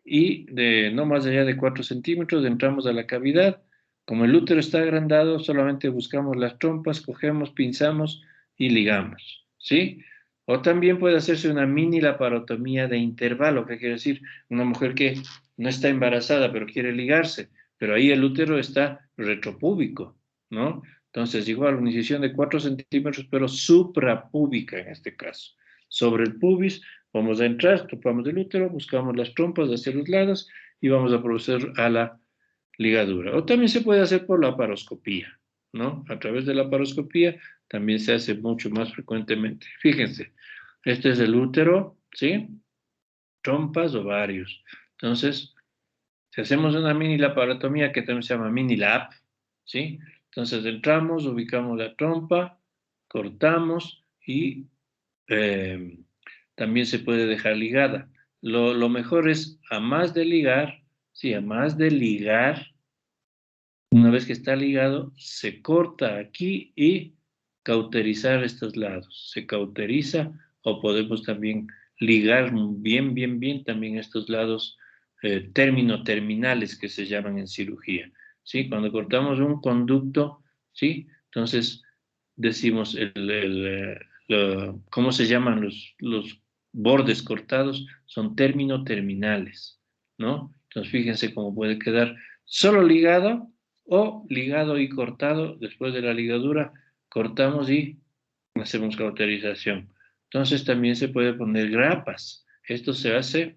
Y no más allá de 4 centímetros entramos a la cavidad. Como el útero está agrandado, solamente buscamos las trompas, cogemos, pinzamos y ligamos, ¿sí? O también puede hacerse una mini laparotomía de intervalo, que quiere decir una mujer que no está embarazada pero quiere ligarse, pero ahí el útero está retropúbico, ¿no? Entonces, igual, una incisión de 4 centímetros, pero suprapúbica en este caso. Sobre el pubis, vamos a entrar, topamos el útero, buscamos las trompas hacia los lados y vamos a proceder a la ligadura. O también se puede hacer por la laparoscopía, ¿no? A través de la laparoscopía también se hace mucho más frecuentemente. Fíjense, este es el útero, ¿sí? Trompas, ovarios. Entonces, si hacemos una mini laparotomía que también se llama mini lap, ¿sí? Entonces entramos, ubicamos la trompa, cortamos y también se puede dejar ligada. Lo mejor es, a más de ligar, sí, a más de ligar, una vez que está ligado, se corta aquí y cauterizar estos lados. Se cauteriza o podemos también ligar bien, bien, bien también estos lados terminales que se llaman en cirugía. ¿Sí? Cuando cortamos un conducto, ¿sí? Entonces decimos ¿cómo se llaman los bordes cortados? Son terminales, ¿no? Entonces fíjense cómo puede quedar solo ligado o ligado y cortado. Después de la ligadura cortamos y hacemos cauterización. Entonces también se puede poner grapas. Esto se hace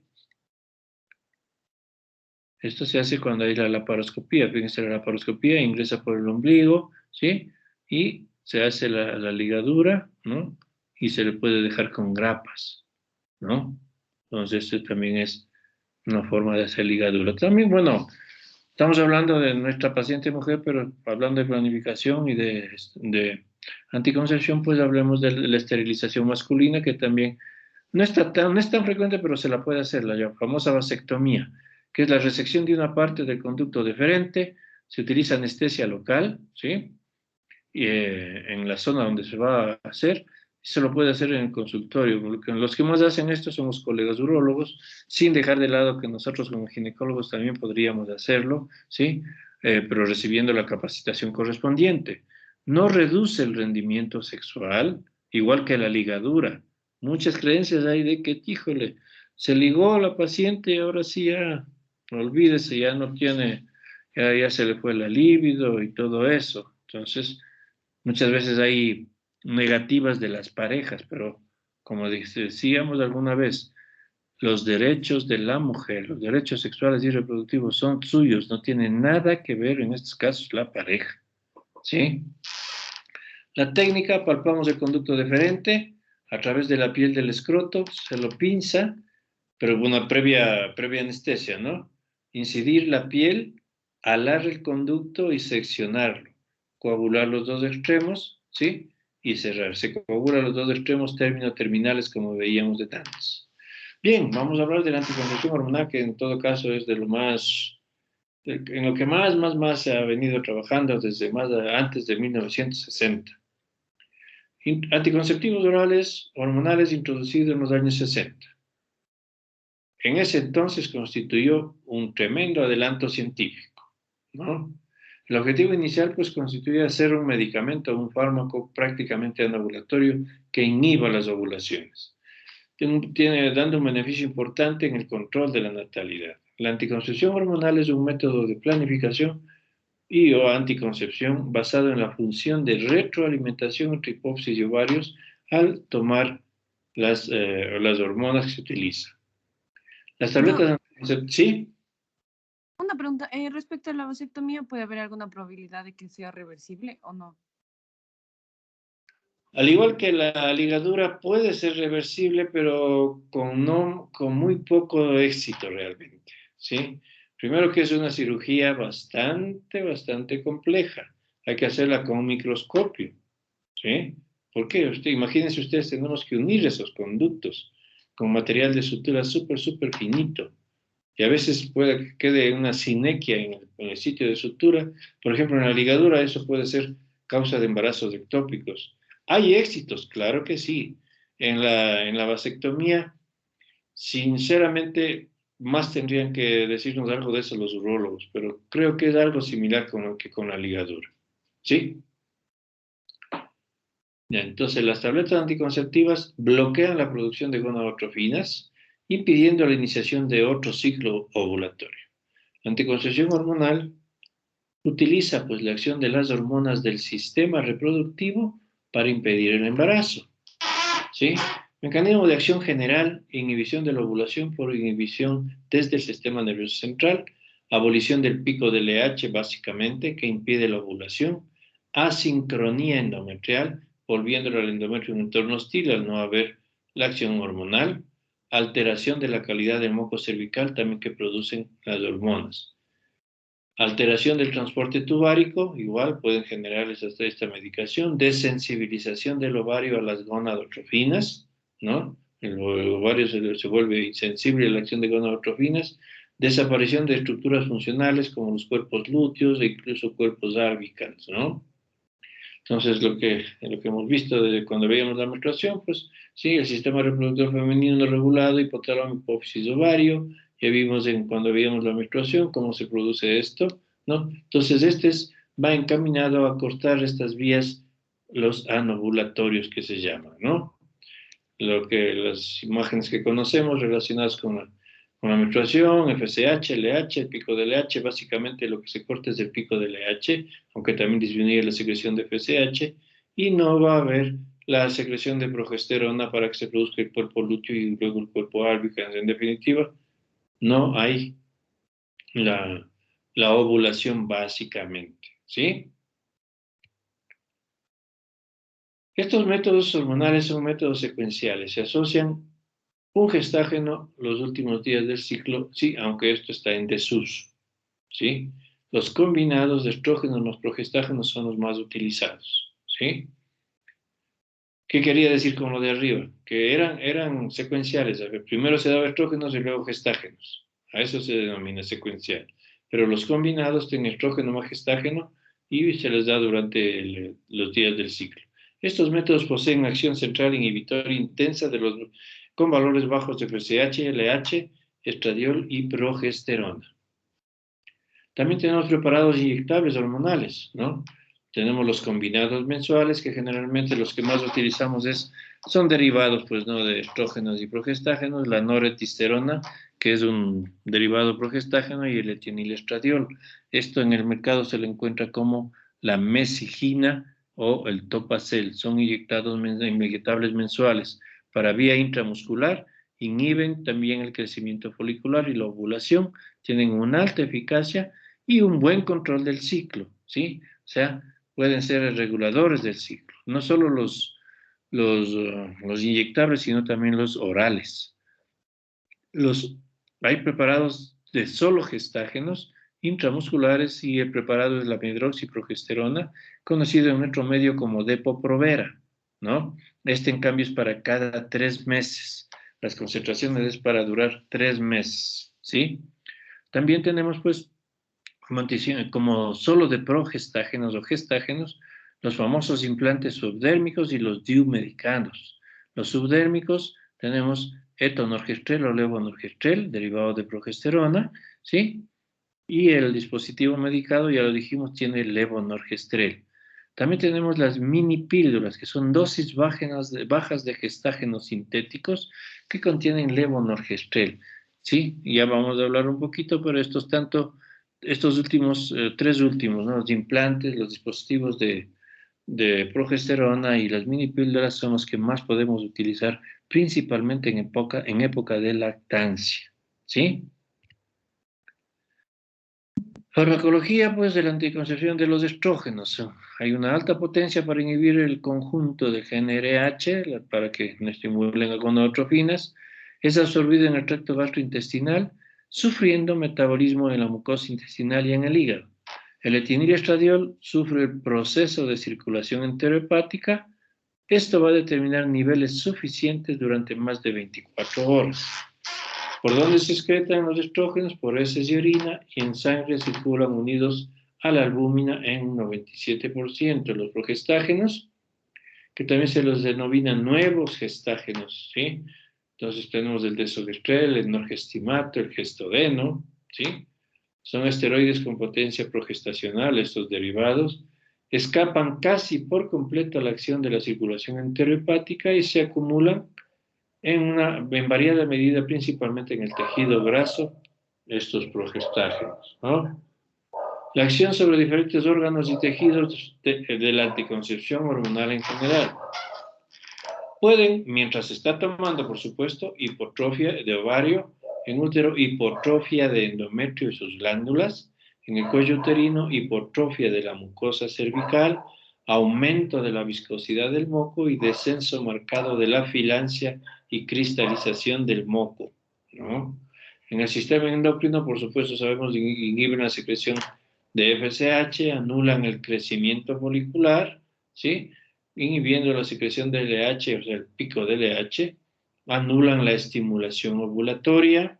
cuando hay la laparoscopía. Fíjense, la laparoscopía ingresa por el ombligo, ¿sí? Y se hace la ligadura, ¿no? Y se le puede dejar con grapas, ¿no? Entonces, esto también es una forma de hacer ligadura. También, bueno, estamos hablando de nuestra paciente mujer, pero hablando de planificación y de anticoncepción, pues hablemos de la esterilización masculina, que también no es tan frecuente, pero se la puede hacer, la famosa vasectomía, que es la resección de una parte del conducto deferente se utiliza anestesia local, ¿sí? Y, en la zona donde se va a hacer, se lo puede hacer en el consultorio, porque los que más hacen esto son los colegas urólogos, sin dejar de lado que nosotros como ginecólogos también podríamos hacerlo, ¿sí? Pero recibiendo la capacitación correspondiente. No reduce el rendimiento sexual, igual que la ligadura. Muchas creencias hay de que, híjole, se ligó a la paciente y ahora sí ya, olvídese, ya no tiene, ya se le fue la libido y todo eso. Entonces, muchas veces hay negativas de las parejas, pero como decíamos alguna vez, los derechos de la mujer, los derechos sexuales y reproductivos son suyos, no tienen nada que ver en estos casos la pareja, ¿sí? La técnica, palpamos el conducto deferente a través de la piel del escroto, se lo pinza, pero una previa anestesia, ¿no? Incidir la piel, alar el conducto y seccionarlo, coagular los dos extremos, ¿sí? Y cerrar. Se coagula los dos extremos terminales como veíamos de tantos. Bien, vamos a hablar de la anticoncepción hormonal, que en todo caso es de lo más, en lo que más se ha venido trabajando desde antes de 1960. Anticonceptivos orales hormonales introducidos en los años 60. En ese entonces constituyó un tremendo adelanto científico, ¿no? El objetivo inicial, pues, constituía ser un medicamento o un fármaco prácticamente anovulatorio que inhiba las ovulaciones, dando un beneficio importante en el control de la natalidad. La anticoncepción hormonal es un método de planificación y o anticoncepción basado en la función de retroalimentación entre hipófisis y ovarios al tomar las hormonas que se utilizan. Las tabletas ¿sí? Una pregunta, respecto a la vasectomía, ¿puede haber alguna probabilidad de que sea reversible o no? Al igual que la ligadura puede ser reversible, pero con muy poco éxito realmente, ¿sí? Primero que es una cirugía bastante compleja. Hay que hacerla con un microscopio, ¿sí? ¿Por qué? Imagínense ustedes, tenemos que unir esos conductos con material de sutura súper finito. Y a veces puede que quede una sinequia en el sitio de sutura. Por ejemplo, en la ligadura eso puede ser causa de embarazos ectópicos. ¿Hay éxitos? Claro que sí. En la vasectomía, sinceramente, más tendrían que decirnos algo de eso los urólogos, pero creo que es algo similar que con la ligadura. ¿Sí? Ya, entonces, las tabletas anticonceptivas bloquean la producción de gonadotrofinas, impidiendo la iniciación de otro ciclo ovulatorio. La anticoncepción hormonal utiliza, pues, la acción de las hormonas del sistema reproductivo para impedir el embarazo, ¿sí? Mecanismo de acción general: inhibición de la ovulación por inhibición desde el sistema nervioso central, abolición del pico de LH básicamente, que impide la ovulación, asincronía endometrial, volviéndolo al endometrio un entorno hostil al no haber la acción hormonal, alteración de la calidad del moco cervical también que producen las hormonas. Alteración del transporte tubárico, igual pueden generar esta medicación. Desensibilización del ovario a las gonadotrofinas, ¿no? El ovario se vuelve insensible a la acción de gonadotrofinas. Desaparición de estructuras funcionales como los cuerpos lúteos e incluso cuerpos albicans, ¿no? Entonces, lo que hemos visto desde cuando veíamos la menstruación, pues sí, el sistema reproductor femenino no regulado, hipotálamo, hipófisis, ovario. Ya vimos cuando veíamos la menstruación cómo se produce esto, ¿no? Entonces, va encaminado a cortar estas vías, los anovulatorios que se llaman, ¿no? Las imágenes que conocemos relacionadas con la menstruación, FSH, LH, el pico de LH, básicamente lo que se corta es el pico de LH, aunque también disminuye la secreción de FSH, y no va a haber la secreción de progesterona para que se produzca el cuerpo lúteo y luego el cuerpo albicans. En definitiva, no hay la ovulación básicamente, ¿sí? Estos métodos hormonales son métodos secuenciales, se asocian un gestágeno los últimos días del ciclo, sí, aunque esto está en desuso, ¿sí? Los combinados de estrógenos más progestágenos son los más utilizados, ¿sí? ¿Qué quería decir con lo de arriba? Que eran secuenciales. A ver, primero se daba estrógenos y luego gestágenos. A eso se denomina secuencial. pero los combinados tienen estrógeno más gestágeno y se les da durante los días del ciclo. Estos métodos poseen acción central inhibitoria intensa con valores bajos de FSH, LH, estradiol y progesterona. También tenemos preparados inyectables hormonales, ¿no? Tenemos los combinados mensuales, que generalmente los que más utilizamos son derivados, pues, ¿no?, de estrógenos y progestágenos, la noretisterona, que es un derivado progestágeno, y el etinilestradiol. Esto en el mercado se le encuentra como la mesigina o el topacel. Son inyectables mensuales para vía intramuscular, inhiben también el crecimiento folicular y la ovulación, tienen una alta eficacia y un buen control del ciclo, ¿sí? O sea, pueden ser reguladores del ciclo, no solo los inyectables, sino también los orales. Hay preparados de solo gestágenos intramusculares, y el preparado es la medroxiprogesterona, conocido en nuestro medio como Depo-Provera, ¿no? Este, en cambio, es para cada 3 meses. Las concentraciones es para durar 3 meses, ¿sí? También tenemos, pues, como solo de progestágenos o gestágenos, los famosos implantes subdérmicos y los DIU medicanos. Los subdérmicos tenemos etonorgestrel o levonorgestrel, derivado de progesterona, ¿sí? Y el dispositivo medicado, ya lo dijimos, tiene levonorgestrel. También tenemos las mini píldoras, que son dosis bajas de gestágenos sintéticos que contienen levonorgestrel, ¿sí? Ya vamos a hablar un poquito, pero estos últimos, 3 últimos, ¿no?, los implantes, los dispositivos de progesterona y las mini píldoras son los que más podemos utilizar, principalmente en época de lactancia, ¿sí? Farmacología, pues, de la anticoncepción de los estrógenos. Hay una alta potencia para inhibir el conjunto de GnRH, para que no estimulen gonadotrofinas. Es absorbido en el tracto gastrointestinal, sufriendo metabolismo en la mucosa intestinal y en el hígado. El etinilestradiol sufre el proceso de circulación enterohepática. Esto va a determinar niveles suficientes durante más de 24 horas. ¿Por dónde se excretan los estrógenos? Por heces y orina, y en sangre circulan unidos a la albúmina en un 97%. Los progestágenos, que también se los denominan nuevos gestágenos, ¿sí? Entonces tenemos el desogestrel, el norgestimato, el gestodeno, ¿sí? Son esteroides con potencia progestacional. Estos derivados escapan casi por completo a la acción de la circulación enterohepática y se acumulan en variada medida, principalmente en el tejido graso, estos progestágenos, ¿no? La acción sobre diferentes órganos y tejidos de la anticoncepción hormonal en general. Pueden, mientras se está tomando, por supuesto, hipertrofia de ovario, en útero, hipertrofia de endometrio y sus glándulas, en el cuello uterino, hipertrofia de la mucosa cervical, aumento de la viscosidad del moco y descenso marcado de la filancia y cristalización del moco, ¿no? En el sistema endocrino, por supuesto, sabemos que inhiben la secreción de FSH, anulan el crecimiento folicular, ¿sí?, inhibiendo la secreción de LH, o sea, el pico de LH, anulan la estimulación ovulatoria,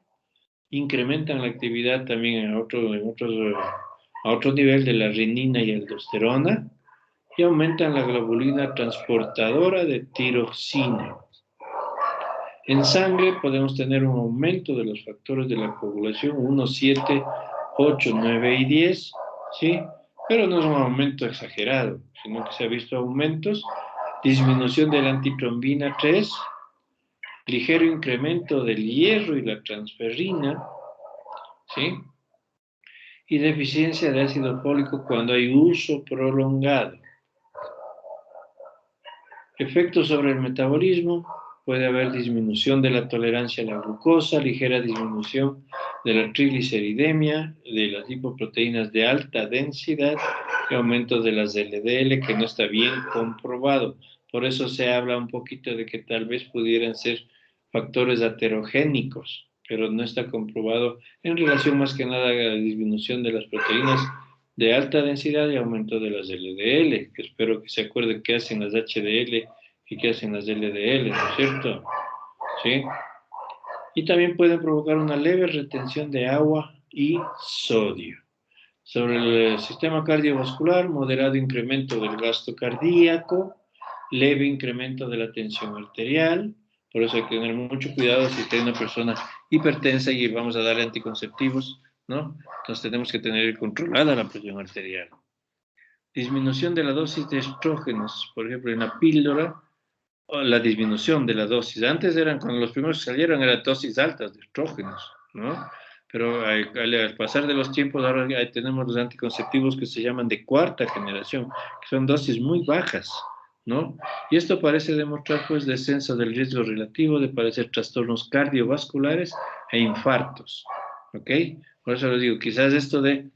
incrementan la actividad también a otro nivel de la renina y aldosterona, y aumentan la globulina transportadora de tiroxina. En sangre podemos tener un aumento de los factores de la coagulación 1, 7, 8, 9 y 10, ¿sí? Pero no es un aumento exagerado, sino que se ha visto aumentos, disminución de la antitrombina 3, ligero incremento del hierro y la transferrina, ¿sí?, y deficiencia de ácido fólico cuando hay uso prolongado. Efectos sobre el metabolismo: puede haber disminución de la tolerancia a la glucosa, ligera disminución de la trigliceridemia, de las lipoproteínas de alta densidad y aumento de las LDL, que no está bien comprobado. Por eso se habla un poquito de que tal vez pudieran ser factores aterogénicos, pero no está comprobado en relación más que nada a la disminución de las proteínas de alta densidad y aumento de las LDL, que espero que se acuerden qué hacen las HDL y qué hacen las LDL, ¿no es cierto? ¿Sí? Y también pueden provocar una leve retención de agua y sodio. Sobre el sistema cardiovascular, moderado incremento del gasto cardíaco, leve incremento de la tensión arterial. Por eso hay que tener mucho cuidado si hay una persona hipertensa y vamos a darle anticonceptivos, ¿no? Entonces tenemos que tener controlada la presión arterial. Disminución de la dosis de estrógenos, por ejemplo, en la píldora, o la disminución de la dosis. Antes eran, cuando los primeros salieron, eran dosis altas de estrógenos, ¿no? Pero al pasar de los tiempos, ahora tenemos los anticonceptivos que se llaman de cuarta generación, que son dosis muy bajas, ¿no? Y esto parece demostrar, pues, descenso del riesgo relativo de padecer trastornos cardiovasculares e infartos, ¿ok? Por eso les digo, quizás esto de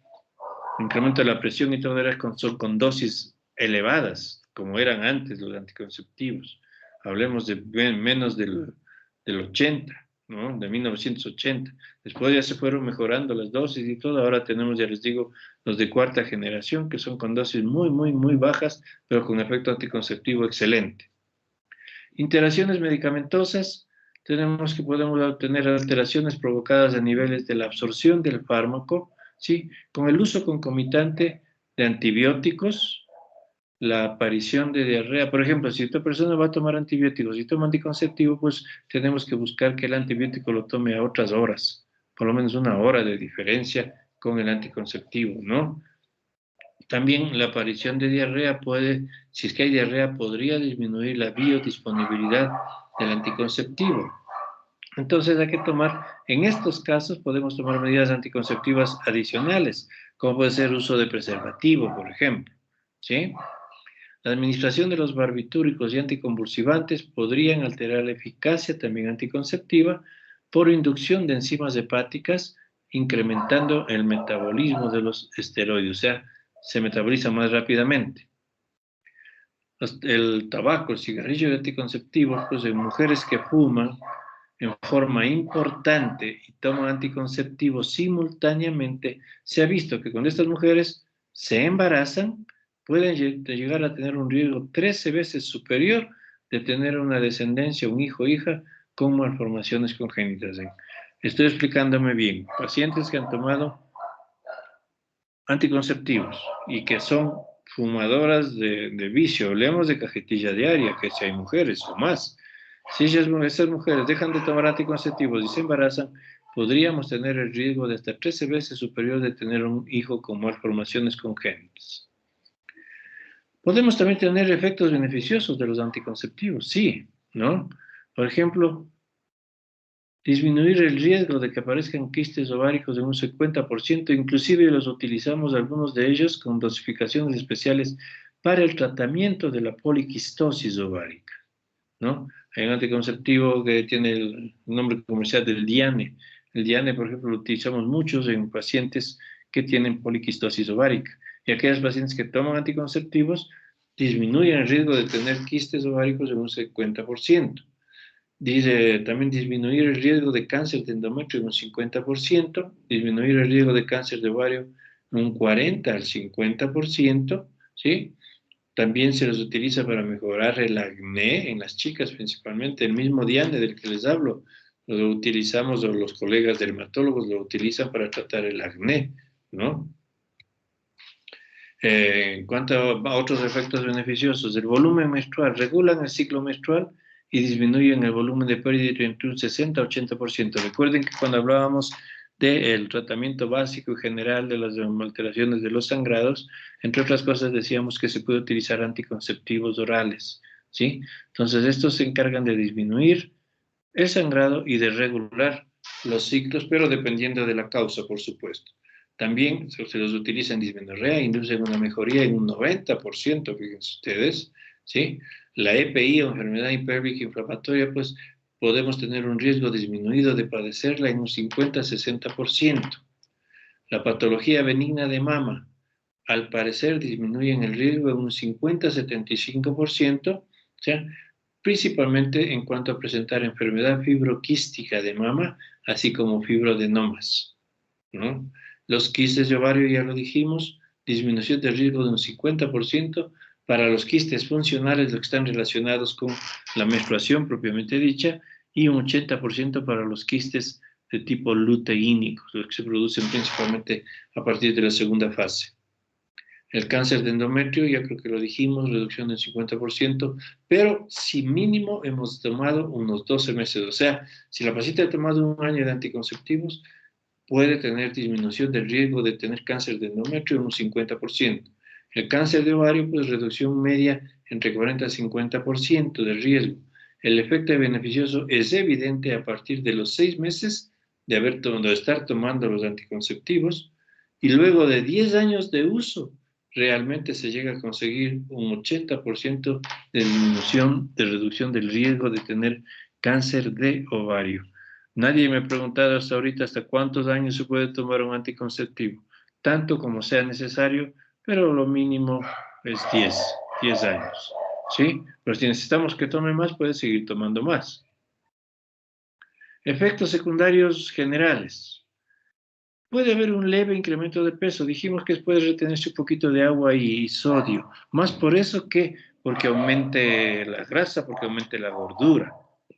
incremento de la presión y todo era son con dosis elevadas, como eran antes los anticonceptivos. Hablemos de menos del 80, ¿no? De 1980. Después ya se fueron mejorando las dosis y todo. Ahora tenemos, ya les digo, los de cuarta generación, que son con dosis muy, muy, muy bajas, pero con efecto anticonceptivo excelente. Interacciones medicamentosas. Tenemos que podemos tener alteraciones provocadas a niveles de la absorción del fármaco, ¿sí? Con el uso concomitante de antibióticos, la aparición de diarrea. Por ejemplo, si esta persona va a tomar antibióticos y toma anticonceptivo, pues tenemos que buscar que el antibiótico lo tome a otras horas, por lo menos 1 hora de diferencia con el anticonceptivo, ¿no? También la aparición de diarrea puede, si es que hay diarrea, podría disminuir la biodisponibilidad del anticonceptivo. Entonces hay que tomar, en estos casos podemos tomar medidas anticonceptivas adicionales, como puede ser uso de preservativo, por ejemplo, ¿sí? La administración de los barbitúricos y anticonvulsivantes podrían alterar la eficacia también anticonceptiva por inducción de enzimas hepáticas, incrementando el metabolismo de los esteroides, o sea, se metaboliza más rápidamente. El tabaco, el cigarrillo y anticonceptivos, pues en mujeres que fuman en forma importante y toman anticonceptivos simultáneamente, se ha visto que cuando estas mujeres se embarazan, pueden llegar a tener un riesgo 13 veces superior de tener una descendencia, un hijo o hija con malformaciones congénitas. Estoy explicándome bien. Pacientes que han tomado anticonceptivos y que son fumadoras de vicio, hablemos de cajetilla diaria, que si hay mujeres o más. Si esas mujeres dejan de tomar anticonceptivos y se embarazan, podríamos tener el riesgo de hasta 13 veces superior de tener un hijo con malformaciones congénitas. Podemos también tener efectos beneficiosos de los anticonceptivos, sí, ¿no? Por ejemplo, disminuir el riesgo de que aparezcan quistes ováricos en un 50%, inclusive los utilizamos algunos de ellos con dosificaciones especiales para el tratamiento de la poliquistosis ovárica, ¿no? Hay un anticonceptivo que tiene el nombre comercial del Diane. El Diane, por ejemplo, lo utilizamos muchos en pacientes que tienen poliquistosis ovárica. Y aquellas pacientes que toman anticonceptivos disminuyen el riesgo de tener quistes ováricos en un 50%. Dice también disminuir el riesgo de cáncer de endometrio en un 50%, disminuir el riesgo de cáncer de ovario en un 40 al 50%, ¿sí? También se los utiliza para mejorar el acné en las chicas, principalmente el mismo Diane del que les hablo. Lo utilizamos, o los colegas dermatólogos lo utilizan para tratar el acné, ¿no? En cuanto a otros efectos beneficiosos, el volumen menstrual, regulan el ciclo menstrual y disminuyen el volumen de pérdida entre un 60 a 80%. Recuerden que cuando hablábamos del tratamiento básico y general de las alteraciones de los sangrados, entre otras cosas decíamos que se puede utilizar anticonceptivos orales, ¿sí? Entonces estos se encargan de disminuir el sangrado y de regular los ciclos, pero dependiendo de la causa, por supuesto. También se los utiliza en dismenorrea, inducen una mejoría en un 90%, fíjense ustedes, ¿sí? La EPI o enfermedad hipérbica inflamatoria, pues podemos tener un riesgo disminuido de padecerla en un 50-60%. La patología benigna de mama, al parecer, disminuye el riesgo en un 50-75%, o sea, principalmente en cuanto a presentar enfermedad fibroquística de mama, así como fibroadenomas, ¿no? Los quistes de ovario, ya lo dijimos, disminución del riesgo de un 50% para los quistes funcionales, los que están relacionados con la menstruación propiamente dicha, y un 80% para los quistes de tipo luteínico, los que se producen principalmente a partir de la segunda fase. El cáncer de endometrio, ya creo que lo dijimos, reducción del 50%, pero si mínimo hemos tomado unos 12 meses, o sea, si la paciente ha tomado un año de anticonceptivos, puede tener disminución del riesgo de tener cáncer de endometrio en un 50%. El cáncer de ovario, pues reducción media entre 40 y 50% de riesgo. El efecto beneficioso es evidente a partir de los 6 meses de estar tomando los anticonceptivos y luego de 10 años de uso, realmente se llega a conseguir un 80% de disminución, de reducción del riesgo de tener cáncer de ovario. Nadie me ha preguntado hasta ahorita hasta cuántos años se puede tomar un anticonceptivo, tanto como sea necesario, pero lo mínimo es 10 años, ¿sí? Pero si necesitamos que tome más, puede seguir tomando más. Efectos secundarios generales. Puede haber un leve incremento de peso. Dijimos que puede retenerse un poquito de agua y sodio. Más por eso que porque aumente la grasa, porque aumente la gordura,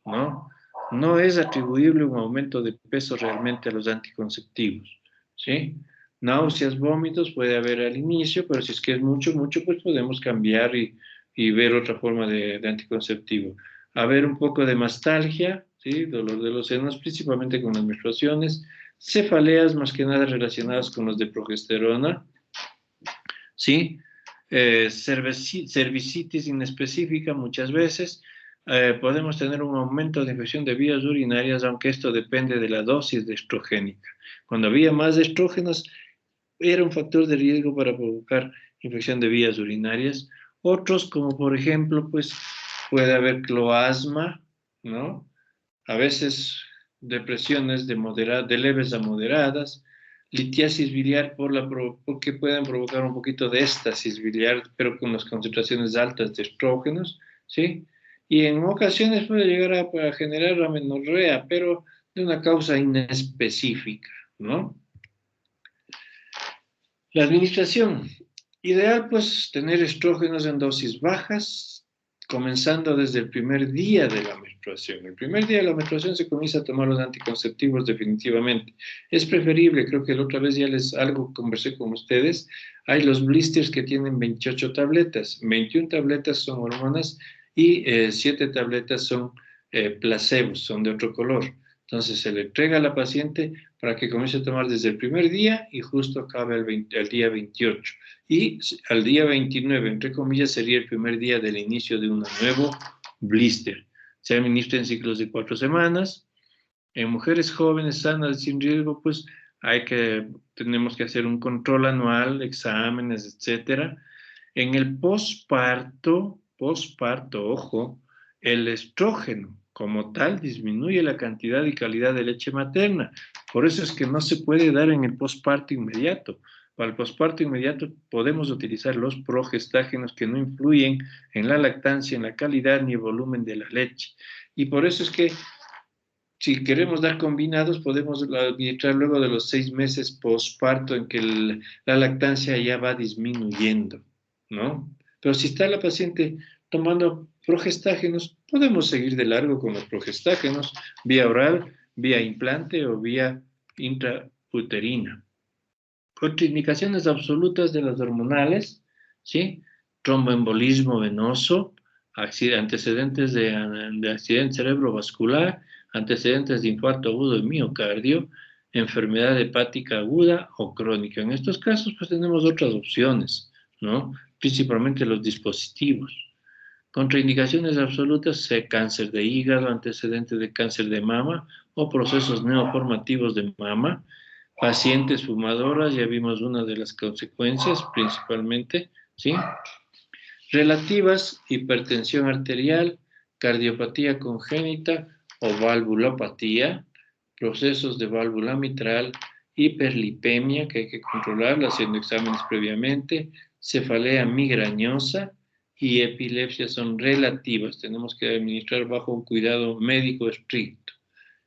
¿no? No es atribuible un aumento de peso realmente a los anticonceptivos, ¿sí? Náuseas, vómitos puede haber al inicio, pero si es que es mucho, pues podemos cambiar y ver otra forma de anticonceptivo. Haber un poco de mastalgia, ¿sí? Dolor de los senos, principalmente con las menstruaciones. Cefaleas más que nada relacionadas con los de progesterona, ¿sí? Cervicitis inespecífica muchas veces. Podemos tener un aumento de infección de vías urinarias, aunque esto depende de la dosis de estrogénica. Cuando había más estrógenos, era un factor de riesgo para provocar infección de vías urinarias. Otros, como por ejemplo, pues puede haber cloasma, ¿no? A veces depresiones de leves a moderadas, litiasis biliar porque pueden provocar un poquito de éstasis biliar, pero con las concentraciones altas de estrógenos, ¿sí? Y en ocasiones puede llegar a generar amenorrea, pero de una causa inespecífica, ¿no? La administración. Ideal, pues, tener estrógenos en dosis bajas, comenzando desde el primer día de la menstruación. El primer día de la menstruación se comienza a tomar los anticonceptivos definitivamente. Es preferible, creo que la otra vez ya conversé con ustedes, hay los blisters que tienen 28 tabletas, 21 tabletas son hormonas y 7 tabletas son placebos, son de otro color. Entonces se le entrega a la paciente para que comience a tomar desde el primer día y justo acabe el día 28. Y al día 29, entre comillas, sería el primer día del inicio de un nuevo blister. Se administra en ciclos de 4 semanas. En mujeres jóvenes, sanas, sin riesgo, pues tenemos que hacer un control anual, exámenes, etcétera. En el posparto, ojo, el estrógeno como tal disminuye la cantidad y calidad de leche materna. Por eso es que no se puede dar en el posparto inmediato. Para el posparto inmediato podemos utilizar los progestágenos que no influyen en la lactancia, en la calidad ni el volumen de la leche. Y por eso es que si queremos dar combinados, podemos administrar luego de los 6 meses posparto en que la lactancia ya va disminuyendo, ¿no? Pero si está la paciente tomando progestágenos, podemos seguir de largo con los progestágenos, vía oral, vía implante o vía intrauterina. Contraindicaciones absolutas de las hormonales, ¿sí? Tromboembolismo venoso, antecedentes de accidente cerebrovascular, antecedentes de infarto agudo de miocardio, enfermedad hepática aguda o crónica. En estos casos, pues tenemos otras opciones, ¿no? Principalmente los dispositivos. Contraindicaciones absolutas, cáncer de hígado, antecedentes de cáncer de mama o procesos neoformativos de mama. Pacientes fumadoras, ya vimos una de las consecuencias principalmente, ¿sí? Relativas, hipertensión arterial, cardiopatía congénita o valvulopatía, procesos de válvula mitral, hiperlipemia, que hay que controlarla haciendo exámenes previamente, cefalea migrañosa y epilepsia son relativas. Tenemos que administrar bajo un cuidado médico estricto.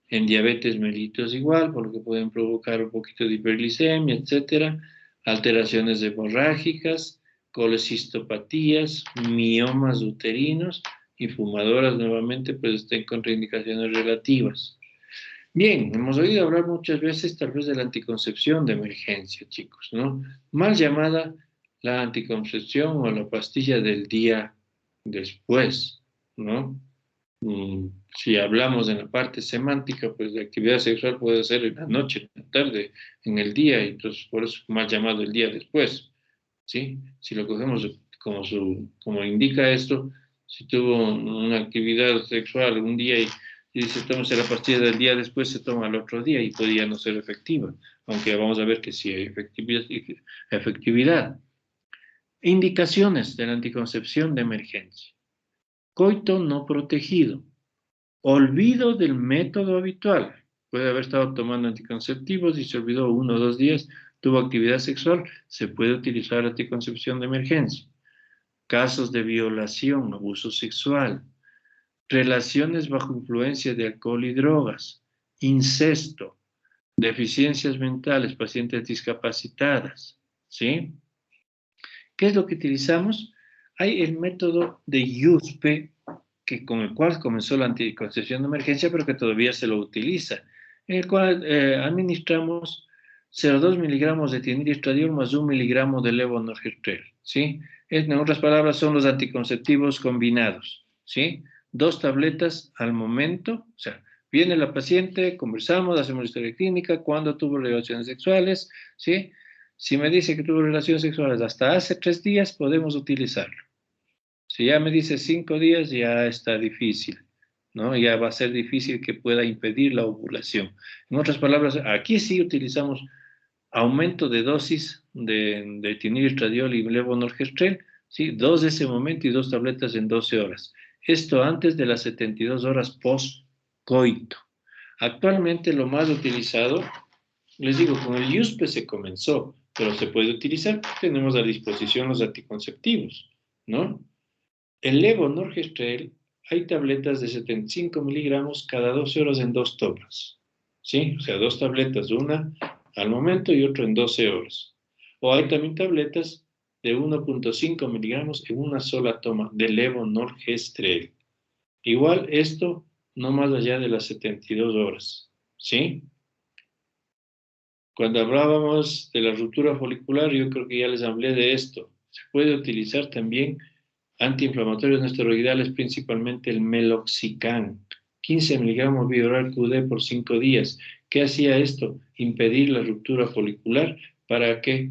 En diabetes mellitus igual, porque pueden provocar un poquito de hiperglicemia, etcétera, alteraciones hemorrágicas, colecistopatías, miomas uterinos y fumadoras nuevamente, pues estén contraindicaciones relativas. Bien, hemos oído hablar muchas veces tal vez de la anticoncepción de emergencia, chicos, ¿no? Mal llamada la anticoncepción o la pastilla del día después, ¿no? Si hablamos en la parte semántica, pues la actividad sexual puede ser en la noche, en la tarde, en el día, y entonces por eso es mal llamado el día después, ¿sí? Si lo cogemos como indica esto, si tuvo una actividad sexual un día y se toma la pastilla del día después, se toma el otro día y podría no ser efectiva, aunque vamos a ver que sí hay efectividad. Indicaciones de la anticoncepción de emergencia. Coito no protegido. Olvido del método habitual. Puede haber estado tomando anticonceptivos y se olvidó 1 o 2 días, tuvo actividad sexual, se puede utilizar anticoncepción de emergencia. Casos de violación, abuso sexual, relaciones bajo influencia de alcohol y drogas, incesto, deficiencias mentales, pacientes discapacitadas, ¿sí? ¿Qué es lo que utilizamos? Hay el método de USP, con el cual comenzó la anticoncepción de emergencia, pero que todavía se lo utiliza, en el cual administramos 0,2 miligramos de tinestradiol más 1 miligramo de levonorgestrel, ¿sí? En otras palabras, son los anticonceptivos combinados, ¿sí? 2 tabletas al momento, o sea, viene la paciente, conversamos, hacemos historia clínica, cuándo tuvo relaciones sexuales, ¿sí? Si me dice que tuvo relaciones sexuales hasta hace 3 días, podemos utilizarlo. Si ya me dice 5 días, ya está difícil, ¿no? Ya va a ser difícil que pueda impedir la ovulación. En otras palabras, aquí sí utilizamos aumento de dosis de tinestradiol y levonorgestrel, ¿sí? 2 de ese momento y 2 tabletas en 12 horas. Esto antes de las 72 horas post-coito. Actualmente lo más utilizado, les digo, con el USP se comenzó, pero se puede utilizar, tenemos a disposición los anticonceptivos, ¿no? El levonorgestrel, hay tabletas de 75 miligramos cada 12 horas en 2 tomas, ¿sí? O sea, 2 tabletas, una al momento y otra en 12 horas. O hay también tabletas de 1,5 miligramos en una sola toma de levonorgestrel. Igual esto no más allá de las 72 horas, ¿sí? Cuando hablábamos de la ruptura folicular, yo creo que ya les hablé de esto. Se puede utilizar también antiinflamatorios no esteroidales, principalmente el meloxicam, 15 miligramos vía oral QD por 5 días. ¿Qué hacía esto? Impedir la ruptura folicular para que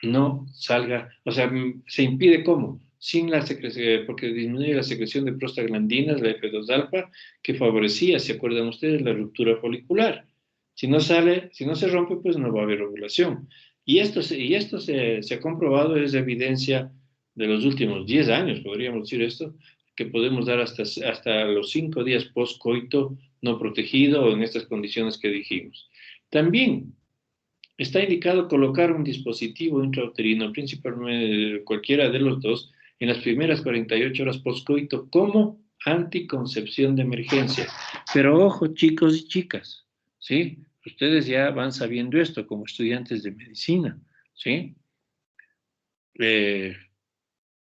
no salga, o sea, se impide ¿cómo? Sin la secreción, porque disminuye la secreción de prostaglandinas, la F2-alfa, que favorecía, ¿se acuerdan ustedes?, la ruptura folicular. Si no sale, si no se rompe, pues no va a haber ovulación. Y esto se ha comprobado, es evidencia de los últimos 10 años, podríamos decir esto, que podemos dar hasta los 5 días post-coito no protegido o en estas condiciones que dijimos. También está indicado colocar un dispositivo intrauterino, principalmente cualquiera de los dos, en las primeras 48 horas post-coito como anticoncepción de emergencia. Pero ojo, chicos y chicas, ¿sí? Ustedes ya van sabiendo esto como estudiantes de medicina, ¿sí?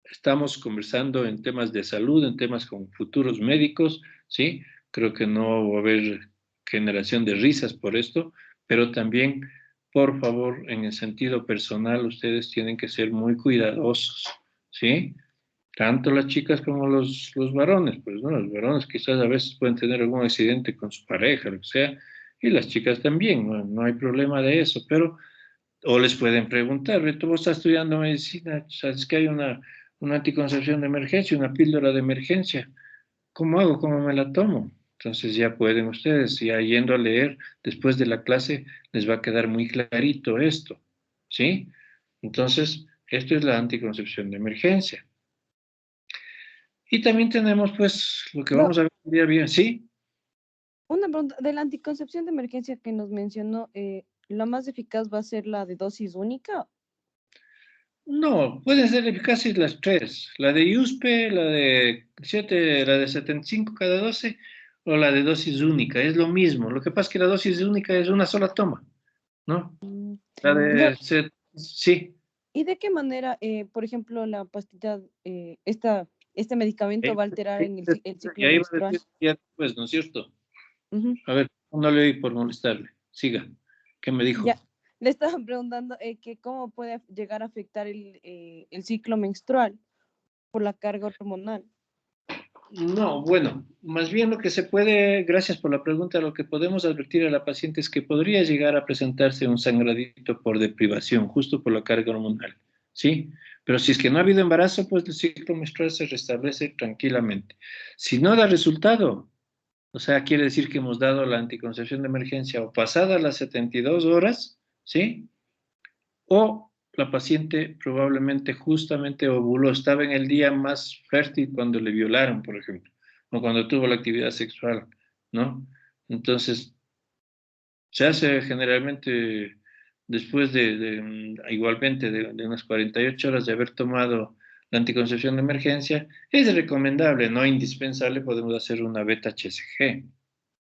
Estamos conversando en temas de salud, en temas con futuros médicos, ¿sí? Creo que no va a haber generación de risas por esto, pero también, por favor, en el sentido personal, ustedes tienen que ser muy cuidadosos, ¿sí? Tanto las chicas como los varones, pues, ¿no? Los varones quizás a veces pueden tener algún accidente con su pareja, lo que sea, y las chicas también, no hay problema de eso, pero, o les pueden preguntar, tú vos estás estudiando medicina, sabes que hay una anticoncepción de emergencia, una píldora de emergencia, ¿cómo hago? ¿Cómo me la tomo? Entonces ya pueden ustedes, ya yendo a leer después de la clase, les va a quedar muy clarito esto, ¿sí? Entonces, esto es la anticoncepción de emergencia. Y también tenemos, pues, lo que vamos a ver el día bien, ¿sí? Una pregunta, de la anticoncepción de emergencia que nos mencionó, ¿la más eficaz va a ser la de dosis única? No, pueden ser eficaces las 3, la de USP, la de 75 cada 12 o la de dosis única, es lo mismo. Lo que pasa es que la dosis única es una sola toma, ¿no? La de, sí. ¿Y de qué manera, por ejemplo, la pastilla, este medicamento va a alterar en el ciclo Y ahí va a menstrual? decir ya después, ¿no es cierto? Uh-huh. A ver, No le oí por molestarle. Siga. ¿Qué me dijo? Ya, le estaban preguntando que cómo puede llegar a afectar el ciclo menstrual por la carga hormonal. No, bueno, más bien lo que se puede, gracias por la pregunta, lo que podemos advertir a la paciente es que podría llegar a presentarse un sangradito por deprivación, justo por la carga hormonal, ¿sí? Pero si es que no ha habido embarazo, pues el ciclo menstrual se restablece tranquilamente. Si no da resultado, o sea, quiere decir que hemos dado la anticoncepción de emergencia o pasadas las 72 horas, ¿sí? O la paciente probablemente justamente ovuló, estaba en el día más fértil cuando le violaron, por ejemplo, o cuando tuvo la actividad sexual, ¿no? Entonces, se hace generalmente después igualmente de unas 48 horas de haber tomado la anticoncepción de emergencia. Es recomendable, no indispensable, podemos hacer una beta-HCG,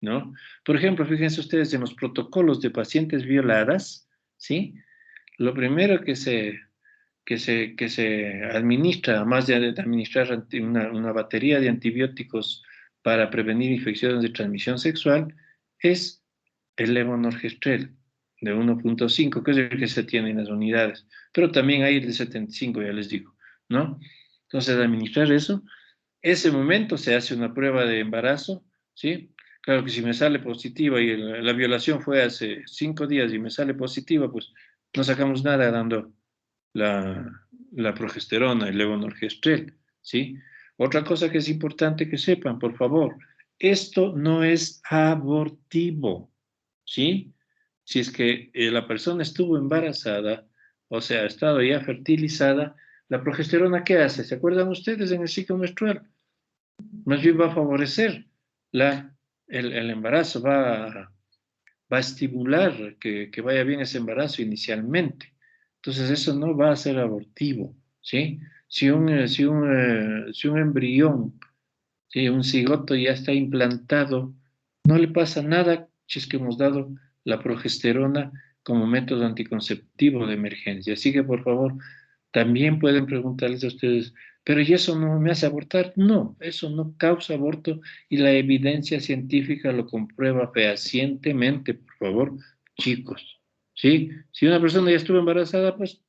¿no? Por ejemplo, fíjense ustedes en los protocolos de pacientes violadas, ¿sí? Lo primero que se administra, además de administrar una batería de antibióticos para prevenir infecciones de transmisión sexual, es el levonorgestrel de 1.5, que es el que se tiene en las unidades, pero también hay el de 75, ya les digo, ¿no? Entonces, administrar eso, ese momento se hace una prueba de embarazo, ¿sí? Claro que si me sale positiva y la violación fue hace 5 días y me sale positiva, pues no sacamos nada dando la progesterona, el levonorgestrel, ¿sí? Otra cosa que es importante que sepan, por favor, esto no es abortivo, ¿sí? Si es que la persona estuvo embarazada, o sea, ha estado ya fertilizada, la progesterona, ¿qué hace? ¿Se acuerdan ustedes en el ciclo menstrual? Más bien va a favorecer el embarazo, va a estimular que vaya bien ese embarazo inicialmente. Entonces eso no va a ser abortivo, ¿sí? Si un embrión, ¿sí? Un cigoto ya está implantado, no le pasa nada si es que hemos dado la progesterona como método anticonceptivo de emergencia. Así que, por favor, también pueden preguntarles a ustedes, pero ¿y eso no me hace abortar? No, eso no causa aborto y la evidencia científica lo comprueba fehacientemente, por favor, chicos. ¿Sí? Si una persona ya estuvo embarazada, pues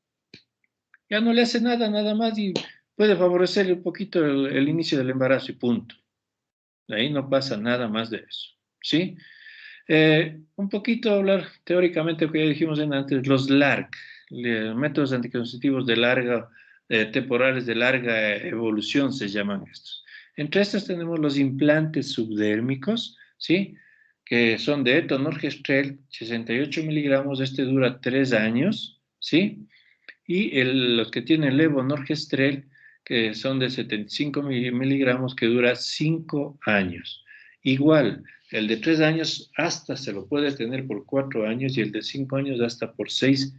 ya no le hace nada, nada más y puede favorecerle un poquito el inicio del embarazo y punto. De ahí no pasa nada más de eso. ¿Sí? Un poquito hablar teóricamente lo que ya dijimos antes, los LARC, métodos anticonceptivos de larga, temporales de larga evolución se llaman estos. Entre estos tenemos los implantes subdérmicos, ¿sí? Que son de etonorgestrel, 68 miligramos, este dura 3 años, ¿sí? Y los que tienen levonorgestrel, que son de 75 miligramos, que dura 5 años. Igual, el de 3 años hasta se lo puede tener por 4 años y el de 5 años hasta por 6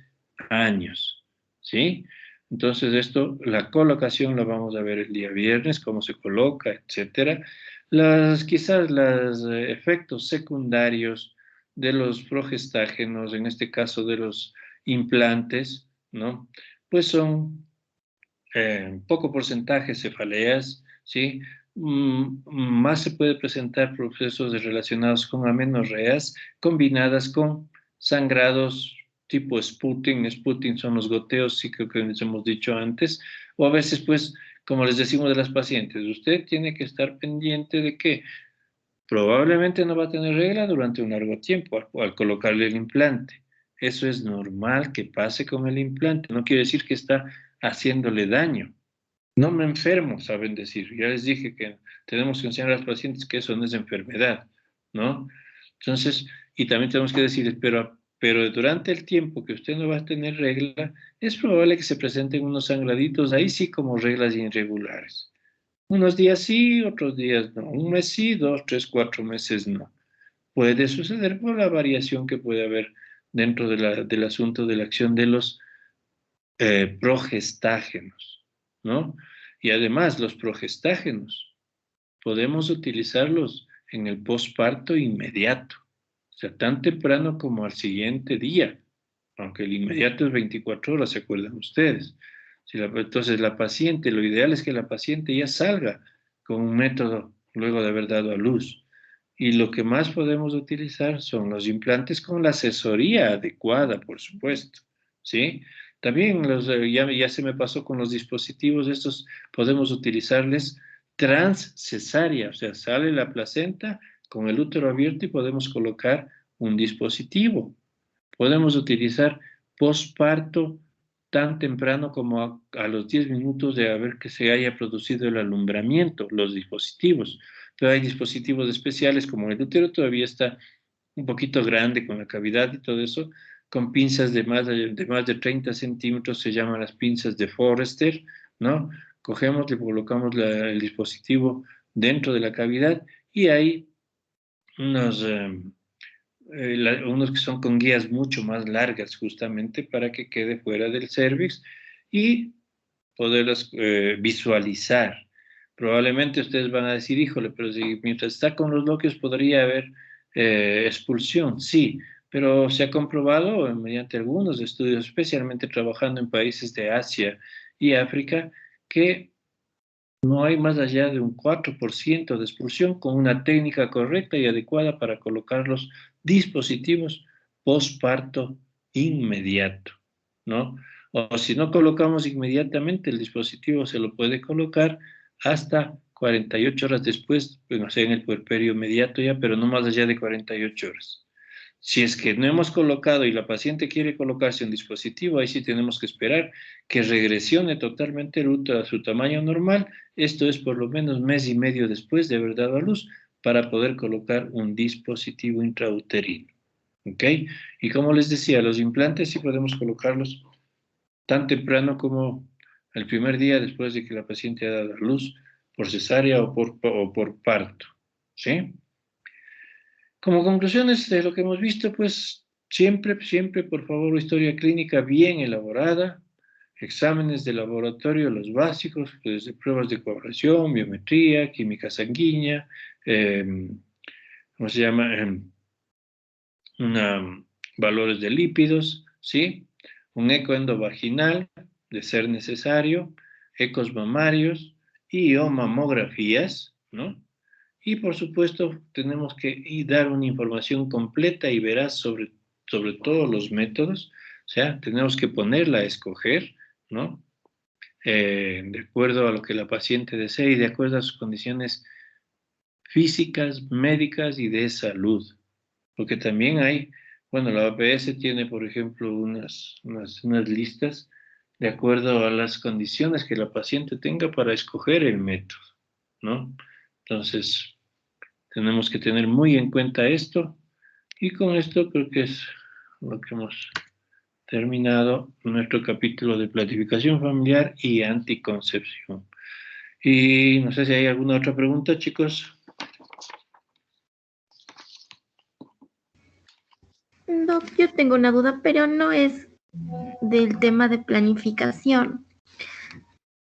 años, ¿sí? Entonces esto, la colocación la vamos a ver el día viernes, cómo se coloca, etcétera. Quizás los efectos secundarios de los progestágenos, en este caso de los implantes, ¿no? Pues son poco porcentaje cefaleas, ¿sí? Más se puede presentar procesos relacionados con amenorreas combinadas con sangrados tipo sputting. Sputting son los goteos, sí creo que les hemos dicho antes, o a veces pues, como les decimos de las pacientes, usted tiene que estar pendiente de que probablemente no va a tener regla durante un largo tiempo al colocarle el implante. Eso es normal que pase con el implante, no quiere decir que está haciéndole daño. No me enfermo, saben decir. Ya les dije que tenemos que enseñar a los pacientes que eso no es enfermedad, ¿no? Entonces, y también tenemos que decirles, pero durante el tiempo que usted no va a tener regla, es probable que se presenten unos sangraditos, ahí sí como reglas irregulares. Unos días sí, otros días no. Un mes sí, 2, 3, 4 meses no. Puede suceder por la variación que puede haber dentro del asunto de la acción de los progestágenos, ¿no? Y además los progestágenos podemos utilizarlos en el posparto inmediato, o sea, tan temprano como al siguiente día, aunque el inmediato es 24 horas, ¿se acuerdan ustedes? Entonces la paciente, lo ideal es que la paciente ya salga con un método luego de haber dado a luz. Y lo que más podemos utilizar son los implantes con la asesoría adecuada, por supuesto, ¿sí? También ya se me pasó con los dispositivos estos, podemos utilizarles transcesárea, o sea, sale la placenta con el útero abierto y podemos colocar un dispositivo. Podemos utilizar posparto tan temprano como a los 10 minutos de haber que se haya producido el alumbramiento, los dispositivos. Pero hay dispositivos especiales como el útero todavía está un poquito grande con la cavidad y todo eso, con pinzas de más de 30 centímetros, se llaman las pinzas de Forrester, ¿no? Cogemos, le colocamos el dispositivo dentro de la cavidad y hay unos que son con guías mucho más largas justamente para que quede fuera del cervix y poderlas visualizar. Probablemente ustedes van a decir, híjole, pero si mientras está con los bloqueos podría haber expulsión. Sí, pero se ha comprobado mediante algunos estudios, especialmente trabajando en países de Asia y África, que no hay más allá de un 4% de expulsión con una técnica correcta y adecuada para colocar los dispositivos postparto inmediato, ¿no? O si no colocamos inmediatamente el dispositivo, se lo puede colocar hasta 48 horas después, bueno, sea en el puerperio inmediato ya, pero no más allá de 48 horas. Si es que no hemos colocado y la paciente quiere colocarse un dispositivo, ahí sí tenemos que esperar que regresione totalmente el útero a su tamaño normal. Esto es por lo menos mes y medio después de haber dado a luz para poder colocar un dispositivo intrauterino. ¿Ok? Y como les decía, los implantes sí podemos colocarlos tan temprano como el primer día después de que la paciente ha dado a luz, por cesárea o por parto. ¿Sí? Como conclusiones de lo que hemos visto, pues siempre, por favor, historia clínica bien elaborada, exámenes de laboratorio, los básicos, desde pruebas de coagulación, biometría, química sanguínea, ¿cómo se llama? Valores de lípidos, ¿sí? Un eco endovaginal, de ser necesario, ecos mamarios y o mamografías, ¿no? Y por supuesto tenemos que dar una información completa y veraz sobre todos los métodos, o sea, tenemos que ponerla a escoger, ¿no? De acuerdo a lo que la paciente desee y de acuerdo a sus condiciones físicas, médicas y de salud. Porque también hay, bueno, la OPS tiene, por ejemplo, unas listas de acuerdo a las condiciones que la paciente tenga para escoger el método, ¿no? Entonces, tenemos que tener muy en cuenta esto y con esto creo que es lo que hemos terminado nuestro capítulo de planificación familiar y anticoncepción. Y no sé si hay alguna otra pregunta, chicos. Doc, yo tengo una duda, pero no es del tema de planificación.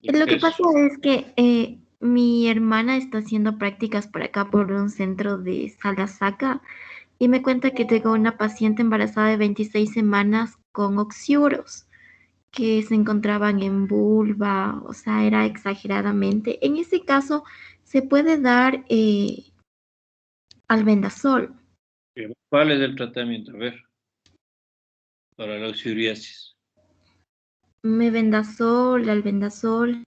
Lo que pasa es que mi hermana está haciendo prácticas por acá por un centro de Salasaca y me cuenta que tengo una paciente embarazada de 26 semanas con oxiuros que se encontraban en vulva, o sea, era exageradamente. En ese caso, se puede dar albendazol. ¿Cuál es el tratamiento? A ver, para la oxiriasis. Mebendazol, albendazol.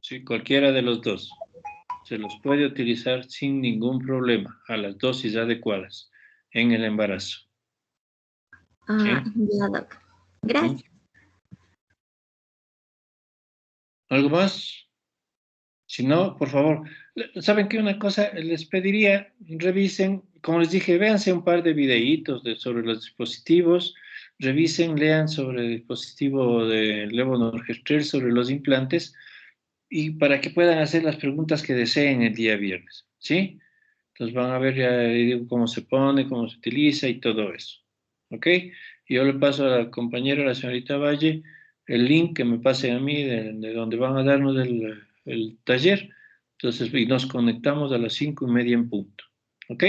Sí, cualquiera de los dos. Se los puede utilizar sin ningún problema a las dosis adecuadas en el embarazo. Ah, ¿Sí? ya, doc. Gracias. ¿Algo más? Si no, por favor, ¿saben qué? Una cosa, les pediría, revisen, como les dije, véanse un par de videitos sobre los dispositivos, revisen, lean sobre el dispositivo de levonorgestrel, sobre los implantes, y para que puedan hacer las preguntas que deseen el día viernes, ¿sí? Entonces van a ver ya cómo se pone, cómo se utiliza y todo eso, ¿ok? Y yo le paso a la compañera, la señorita Valle, el link que me pase a mí de donde van a darnos el taller. Entonces, y nos conectamos a las 5:30 en punto, ¿ok?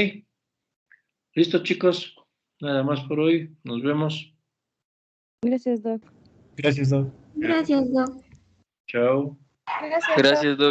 ¿Listo, chicos? Nada más por hoy. Nos vemos. Gracias, Doc. Gracias, Doc. Gracias, doc. Chao. Gracias, Doc.